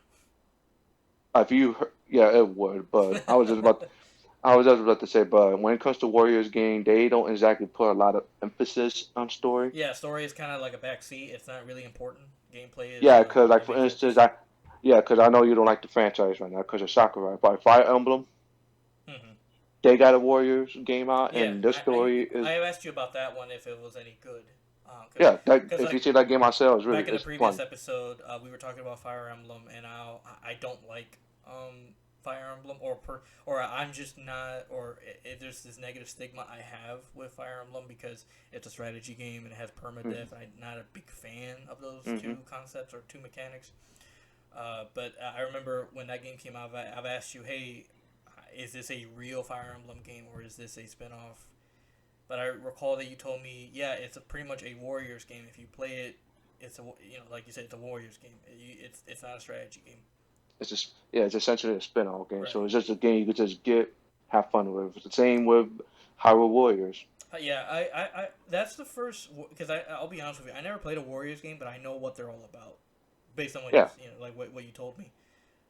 Yeah, it would. But I was just about to say, but when it comes to Warriors game, they don't exactly put a lot of emphasis on story. Yeah, story is kind of like a backseat. It's not really important. Gameplay is Yeah, cause like the for main instance, focus. cause I know you don't like the franchise right now, cause of Sakurai. But Fire Emblem, Hmm. they got a Warriors game out, Yeah, and the story is I asked you about that one if it was any good, yeah. That cause if you like see that game myself, it's really back in the it's previous fun. episode, we were talking about Fire Emblem, and I don't like Fire Emblem, or I'm just not, or there's this negative stigma I have with Fire Emblem because it's a strategy game and it has Hmm. permadeath, and I'm not a big fan of those Hmm. two concepts or two mechanics. But I remember when that game came out, I've asked you, hey, is this a real Fire Emblem game or is this a spinoff? But I recall that you told me, yeah, it's pretty much a Warriors game. If you play it, it's a like you said, it's a Warriors game. It's not a strategy game. It's just yeah, it's essentially a spin-off game. So Right. it's just a game you could just get, have fun with. It's the same with Hyrule Warriors. Yeah, that's the first because I'll be honest with you, I never played a Warriors game, but I know what they're all about based on what Yeah. like what you told me.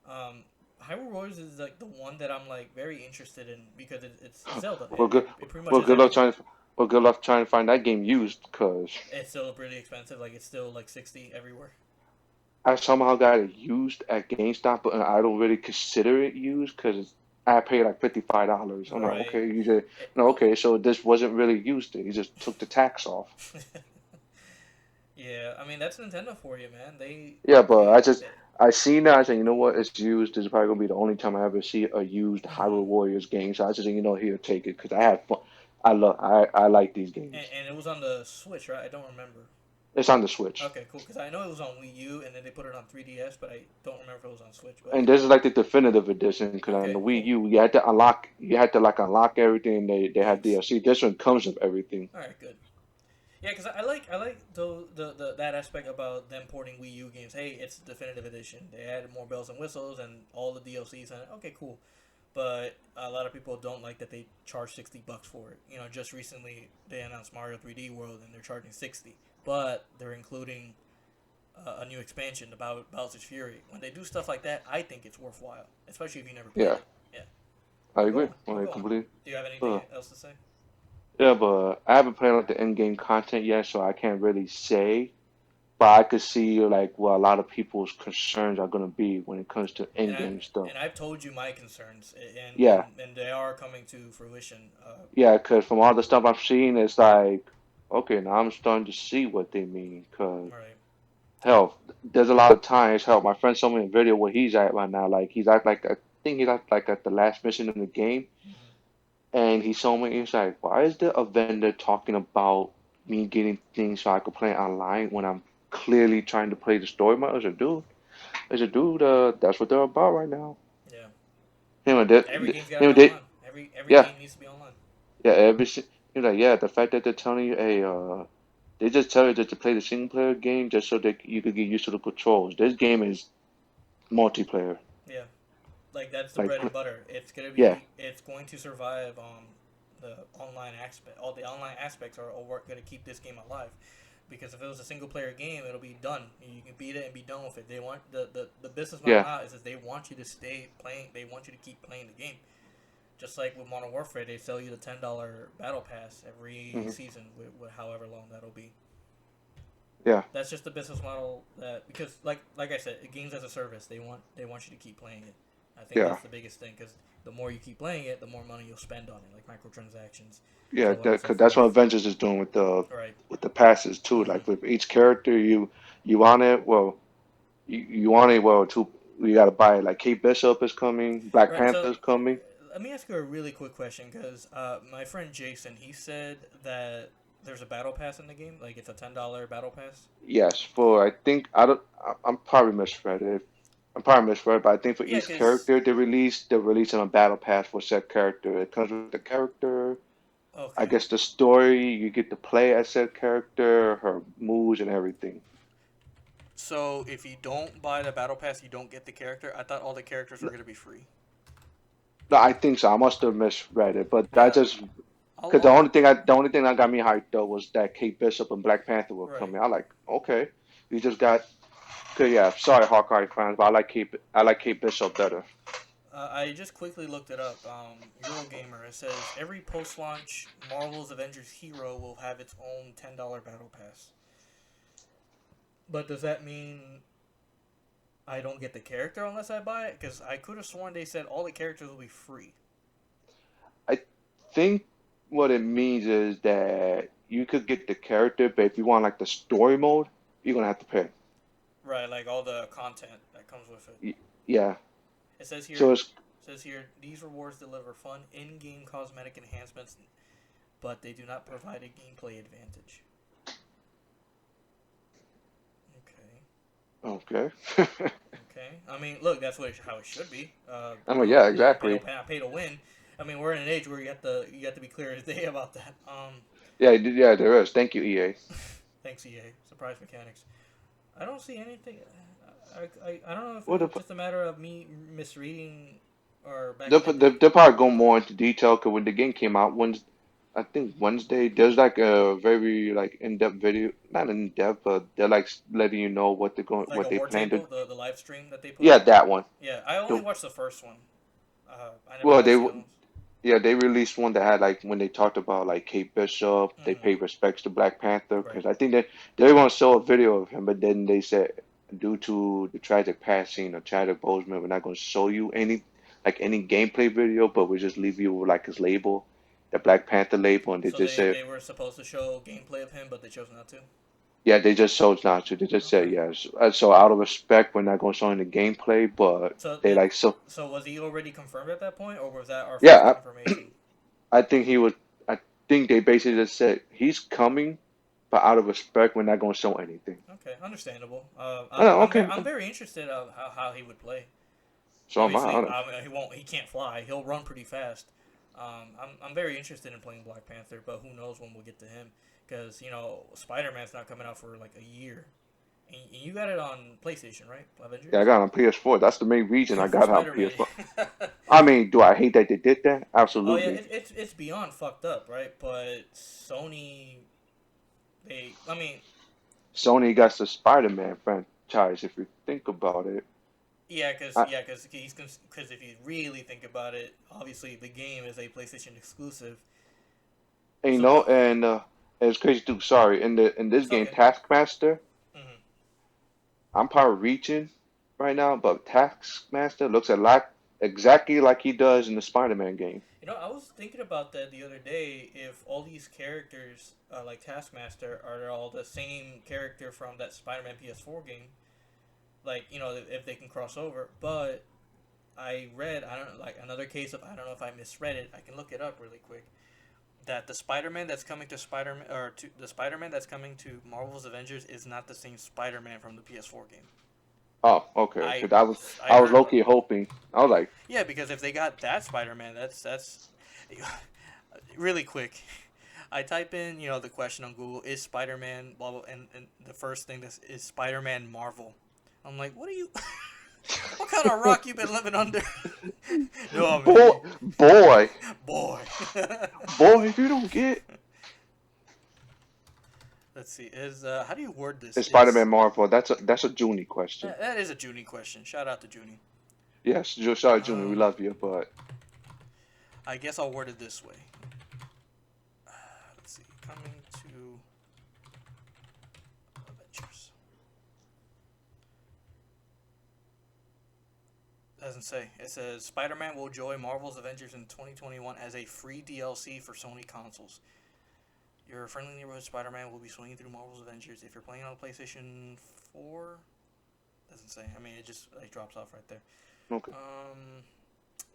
Um, Hyrule Warriors is like the one that I'm like very interested in because it's Zelda. Well, good. It pretty much Well, is good luck everything. trying. Well, good luck trying to find that game used, cause It's still really expensive. Like it's still like 60 everywhere. I somehow got it used at GameStop, but I don't really consider it used, cause I paid like $55. I'm like, Right. okay, you just no, Well, okay, so this wasn't really used. You just took the tax off. yeah, I mean that's Nintendo for you, man. Yeah, but They, they I seen that. I said, you know what? It's used. This is probably gonna be the only time I ever see a used mhm. Hyrule Warriors game. So I just said, you know, here, take it, because I had fun. I like these games. And it was on the Switch, right? I don't remember. It's on the Switch. Okay, cool. Because I know it was on Wii U, and then they put it on 3DS, but I don't remember if it was on Switch. But And this is like the definitive edition because on the okay, Wii cool. U you had to like unlock everything. They had Nice. DLC. This one comes with everything. All right, good. Yeah, because I like the that aspect about them porting Wii U games. Hey, it's definitive edition. They added more bells and whistles and all the DLCs. And okay, cool. But a lot of people don't like that they charge $60 for it. You know, just recently they announced Mario 3D World and they're charging 60, but they're including a new expansion about Bowser's Fury. When they do stuff like that, I think it's worthwhile, especially if you never played Yeah, it. Yeah, I but go agree. on, you I go on. completely. Do you have anything Uh, else to say? yeah, but I haven't played like the in-game content yet, so I can't really say. But I could see like what a lot of people's concerns are gonna be when it comes to And in-game stuff. I've told you my concerns, Yeah, and they are coming to fruition. yeah, because from all the stuff I've seen, it's like, okay, now I'm starting to see what they mean. Because Right. hell, there's a lot of times. Hell, my friend showed me a video where he's at right now. Like he's at like I think he's at like at the last mission in the game, Hmm. and he showed me. He's like, why is there a vendor talking about me getting things so I could play online when I'm clearly trying to play the story mode? I said, dude, that's what they're about right now. Yeah. Him and that, Every game's got to him be and that, online. Every yeah, game needs to be online. yeah. He's like, yeah, the fact that they're telling you, hey, they just tell you just to play the single player game just so that you could get used to the controls. This game is multiplayer. Yeah. Like that's the Like, bread and butter. yeah, It's going to survive on the online aspect. All the online aspects are going to keep this game alive. Because if it was a single player game, it'll be done. You can beat it and be done with it. They want the business model yeah, now is that they want you to stay playing. They want you to keep playing the game. Just like with Modern Warfare, they sell you the $10 battle pass every hmm, season with however long that'll be. yeah, That's just the business model that because like I said, games as a service. They want you to keep playing it. I think yeah, that's the biggest thing because the more you keep playing it, the more money you'll spend on it, like microtransactions, yeah. so on and so Cause that's what forth. Avengers is doing Right. with the passes too. Mm-hmm. Like with each character, you want it. Well, you want it. Well, too. You got to buy it. Like Kate Bishop is coming. Black Right. Panther So is coming. let me ask you a really quick question because my friend Jason he said that there's a battle pass in the game, like it's a $10 battle pass. Yes, for I think I don't. I'm probably misread it. I'm probably misread, but I think for Yeah, each because character they're releasing a battle pass for said character. It comes with the character. I okay. guess the story you get to play as said character, her moves and everything. So if you don't buy the battle pass, you don't get the character. I thought all the characters were gonna be free. No, I think so. I must have misread it, but I Yeah, just I'll, because I'll the only thing that got me hyped though was that Kate Bishop and Black Panther were right. coming. I like, okay, we just got. Cause yeah, sorry Hawkeye fans, but I like Kate Bishop better. I just quickly looked it up. Eurogamer. It says every post-launch Marvel's Avengers hero will have its own $10 battle pass. But does that mean I don't get the character unless I buy it? Because I could have sworn they said all the characters will be free. I think what it means is that you could get the character, but if you want like the story mode, you're gonna have to pay. Right, like all the content that comes with it. Y- Yeah, It says here. so it's Says here these rewards deliver fun in-game cosmetic enhancements, but they do not provide a gameplay advantage. okay. Okay. I mean, look, that's how it should be. I mean, yeah, Pay to exactly. pay to win. I mean, we're in an age where you have to be clear as day about that. Yeah, there is. Thank you, EA. Thanks EA. Surprise mechanics. I don't see anything. I don't know if What it's if just a matter of me misreading or back they'll, in the day. they'll probably go more into detail because when the game came out, I think Wednesday, there's like a very like in-depth video, not in-depth, but they're like letting you know Like what a they war plan to. table, the live stream that they put Yeah, up. that one. Yeah, I only The, watched the first one. I never well, watched the other ones. yeah, they released one that had like when they talked about like Kate Bishop, they Hmm. paid respects to Black Panther Right. because I think they were gonna show a video of him, but then they said due to the tragic passing of Chadwick Boseman, we're not gonna show you any gameplay video, but we just leave you with like his label, the Black Panther label, and they So just said they were supposed to show gameplay of him, but they chose not to. yeah, they just chose not to. They just Okay. said yes. So out of respect, we're not gonna show any gameplay, but So they did like so so was he already confirmed at that point, or was that our first yeah. confirmation? I think he was. I think they basically just said he's coming, but out of respect, we're not going to show anything. Okay, understandable. Oh, okay. I'm very interested of how he would play. So am I. Obviously, Honest. he can't fly. He'll run pretty fast. I'm very interested in playing Black Panther, but who knows when we'll get to him? Because Spider Man's not coming out for like a year, and you got it on PlayStation, right? Yeah, I Avengers got it on PS4. That's the main reason I for got it on Spider Man. PS4. I mean, do I hate that they did that? Oh yeah, Absolutely. it's beyond fucked up, right? But Sony, I mean, Sony got the Spider-Man franchise. If you think about it, I, because if you really think about it, obviously the game is a PlayStation exclusive. and, So, but it's crazy too. Sorry, in this it's game, okay. Taskmaster, Hmm. I'm probably reaching right now, but Taskmaster looks a lot exactly like he does in the Spider-Man game. I was thinking about that the other day. If all these characters, like Taskmaster, are all the same character from that Spider-Man PS4 game, like if they can cross over. But I read, I don't know, like another case of, I don't know if I misread it. I can look it up really quick. That the Spider-Man that's coming to Spider-Man, or to the Spider-Man that's coming to Marvel's Avengers is not the same Spider-Man from the PS4 game. Oh, okay. I Because I I was heard low key hoping. I was like, Yeah, because if they got that Spider-Man, that's really quick. I type in, the question on Google, is Spider-Man blah blah, and the first thing is Spider-Man Marvel. I'm like, what are you? What kind of rock you been living under? No, boy, man, boy, boy. boy, if you don't get Let's see. Is how do you word this? it's Spider-Man Marvel, that's a Junie question. That is a Junie question. Shout out to Junie. Yes, sorry, Junie, we Um, love you, but I guess I'll word it this way. Let's see. Coming to Avengers. Doesn't say. It says Spider-Man will join Marvel's Avengers in 2021 as a free DLC for Sony consoles. Your friendly neighborhood Spider-Man will be swinging through Marvel's Avengers. If you're playing on PlayStation 4, doesn't say. I mean, it just like drops off right there. okay. Um,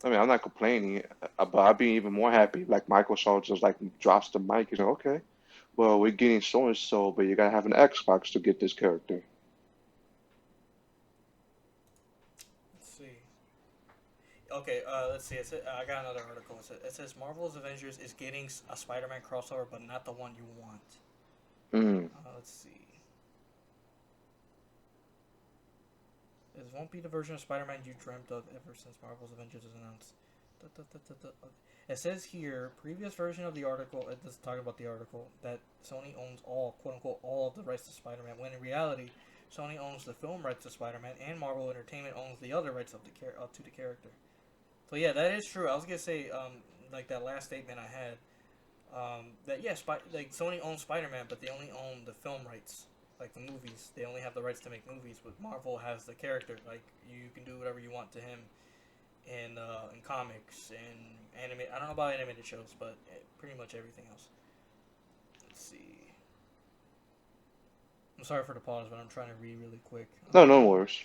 I mean, I'm not complaining, but I'd be even more happy. Like Microsoft just like drops the mic. He's like, okay, well, we're getting so and so, but you gotta have an Xbox to get this character. let's see. Okay, let's see. I got another article. It says Marvel's Avengers is getting a Spider-Man crossover, but not the one you want. Mm. Let's see. It won't be the version of Spider-Man you dreamt of ever since Marvel's Avengers was announced. Da, da, da, da, da. It says here, previous version of the article, it does talk about the article, that Sony owns all, quote unquote, all of the rights to Spider-Man, when in reality, Sony owns the film rights to Spider-Man, and Marvel Entertainment owns the other rights to the character. So yeah, that is true. I was gonna say, like that last statement I had, that yeah, like Sony owns Spider-Man, but they only own the film rights, like the movies. They only have the rights to make movies, but Marvel has the character. Like you can do whatever you want to him in comics and anime. I don't know about animated shows, but pretty much everything else. Let's see. I'm sorry for the pause, but I'm trying to read really quick. No, no worries.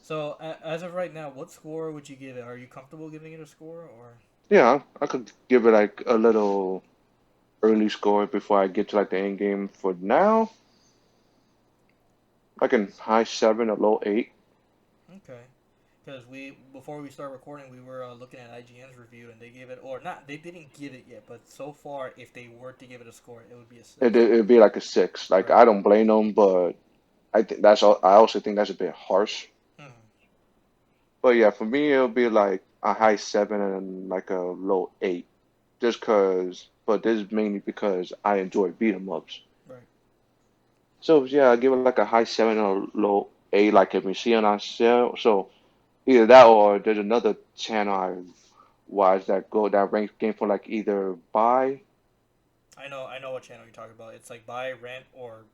So as of right now, what score would you give it? Are you comfortable giving it a score or? Yeah, I could give it like a little early score before I get to like the end game. For now, like a high seven, a low eight. Okay. Because we before we start recording, we were looking at IGN's review, and they gave it, or not, they didn't give it yet, but so far, if they were to give it a score, it would be a It, 6. it'd be like a six. Like Right. I don't blame them, but I think that's all. I also think that's a bit harsh. Hmm. But yeah, for me, it'll be like a high seven and like a low eight. Just cause, but this is mainly because I enjoy beat 'em ups. Right. So yeah, I give it like a high seven or a low eight, like if you see on our sale. So either that or there's another channel I watch that ranks game for like either buy. I know what channel you're talking about. It's like buy, rent, or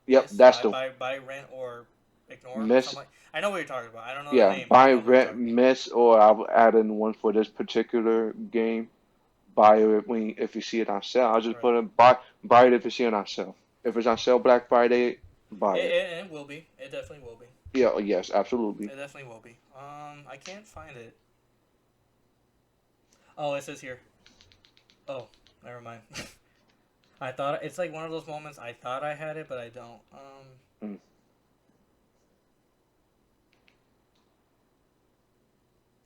Yep, miss. that's the Buy, rent, or ignore, or miss. something. I know what you're talking about. I don't know the Yeah, name, but I buy, know what you're rent, talking about. miss, or I'll add in one for this particular game. Buy it when if you see it on sale. I'll just Right. put it buy it if you see it on sale. If it's on sale Black Friday, buy it. It will be. It definitely will be. Yeah, yes, absolutely. It definitely will be. I can't find it. Oh, it says here. Oh, never mind. I thought it's like one of those moments. I thought I had it, but I don't. Mm.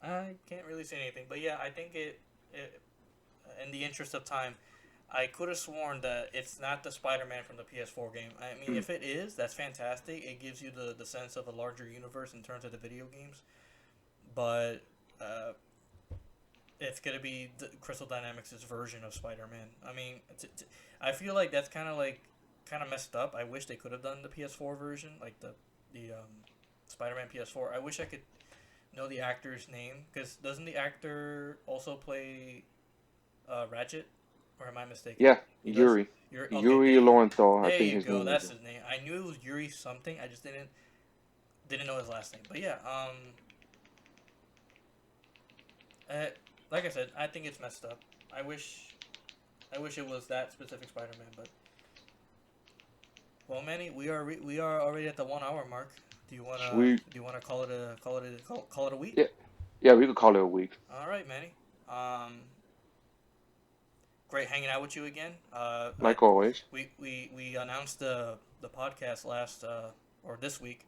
I can't really say anything, but yeah, I think it. In the interest of time, I could have sworn that it's not the Spider-Man from the PS4 game. I mean, Mm. if it is, that's fantastic. It gives you the sense of a larger universe in terms of the video games. But uh, it's gonna be the Crystal Dynamics' version of Spider-Man. I mean, I feel like that's kind of messed up. I wish they could have done the PS4 version, like the Spider-Man PS4. I wish I could know the actor's name, because doesn't the actor also play Ratchet? Or am I mistaken? Yeah, He does. Yuri. You're okay. Yuri Lowenthal, I There think you his go. name is. That's his name. I knew it was Yuri something. I just didn't know his last name. But yeah, uh, like I said, I think it's messed up. I wish I wish it was that specific Spider-Man. But well, Manny, we are already at the 1 hour mark. Sweet. Do you wanna call it a week? Yeah, yeah, we could call it a week. All right, Manny. Um, Great hanging out with you again. Like always. We announced the podcast last or this week,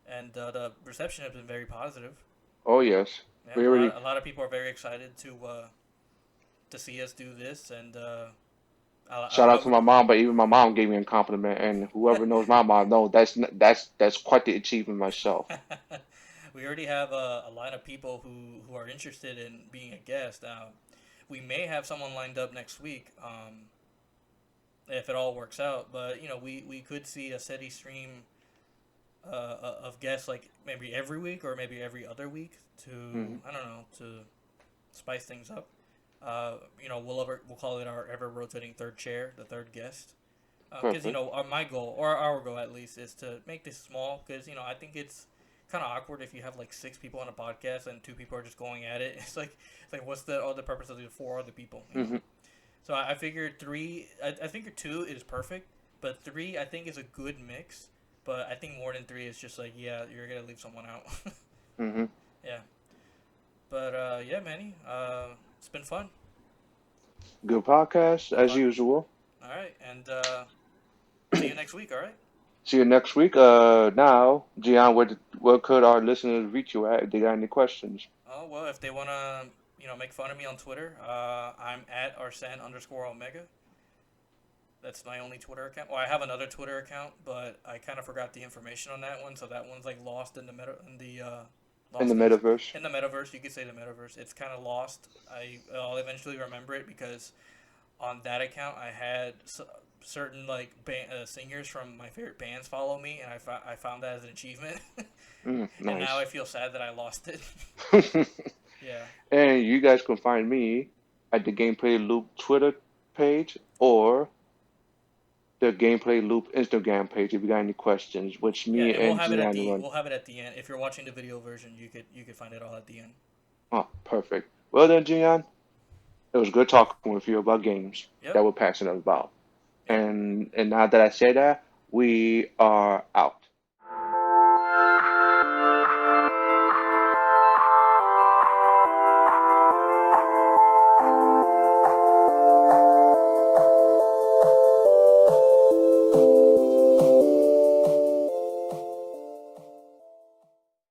and the reception has been very positive. Oh yes. Yeah, We already a lot of people are very excited to see us do this, and shout I out to would. my mom, but even my mom gave me a compliment, and whoever knows my mom, no, that's quite the achievement myself. We already have a line of people who are interested in being a guest. Now, we may have someone lined up next week. If it all works out. But we could see a steady stream of guests, like maybe every week or maybe every other week to Hmm. I don't know, to spice things up. We'll call it our ever rotating third chair, the third guest. Because Perfect. my goal, or our goal at least, is to make this small. Because I think it's kind of awkward if you have like 6 people on a podcast and 2 people are just going at it. It's like what's the purpose of the 4 other people? Hmm. So I figured three. I think 2 is perfect, but 3 I think is a good mix. But I think more than 3 is just like, yeah, you're gonna leave someone out. Hmm. Yeah. But yeah, Manny. It's been fun. Good podcast Good as podcast. usual. All right, and see you next week. All right. See you next week. Now, Gian, where could our listeners reach you at if they got any questions? Oh well, if they wanna make fun of me on Twitter, I'm at Arsene _Omega. That's my only Twitter account. Well, I have another Twitter account, but I kind of forgot the information on that one, so that one's like lost in the In the lost metaverse. in the metaverse. You could say the metaverse. It's kind of lost. I'll eventually remember it because on that account I had certain like singers from my favorite bands follow me, and I found that as an achievement. And now Nice. I feel sad that I lost it. Yeah. And you guys can find me at the Gameplay Loop Twitter page or the Gameplay Loop Instagram page if you got any questions, which Yeah, me and we'll and have it at Gian the run. we'll have it at the end. If you're watching the video version, you could find it all at the end. Oh, perfect. Well then, Gian, it was good talking with you about games Yep. that we're passionate about. Yep. And now that I say that, we are out.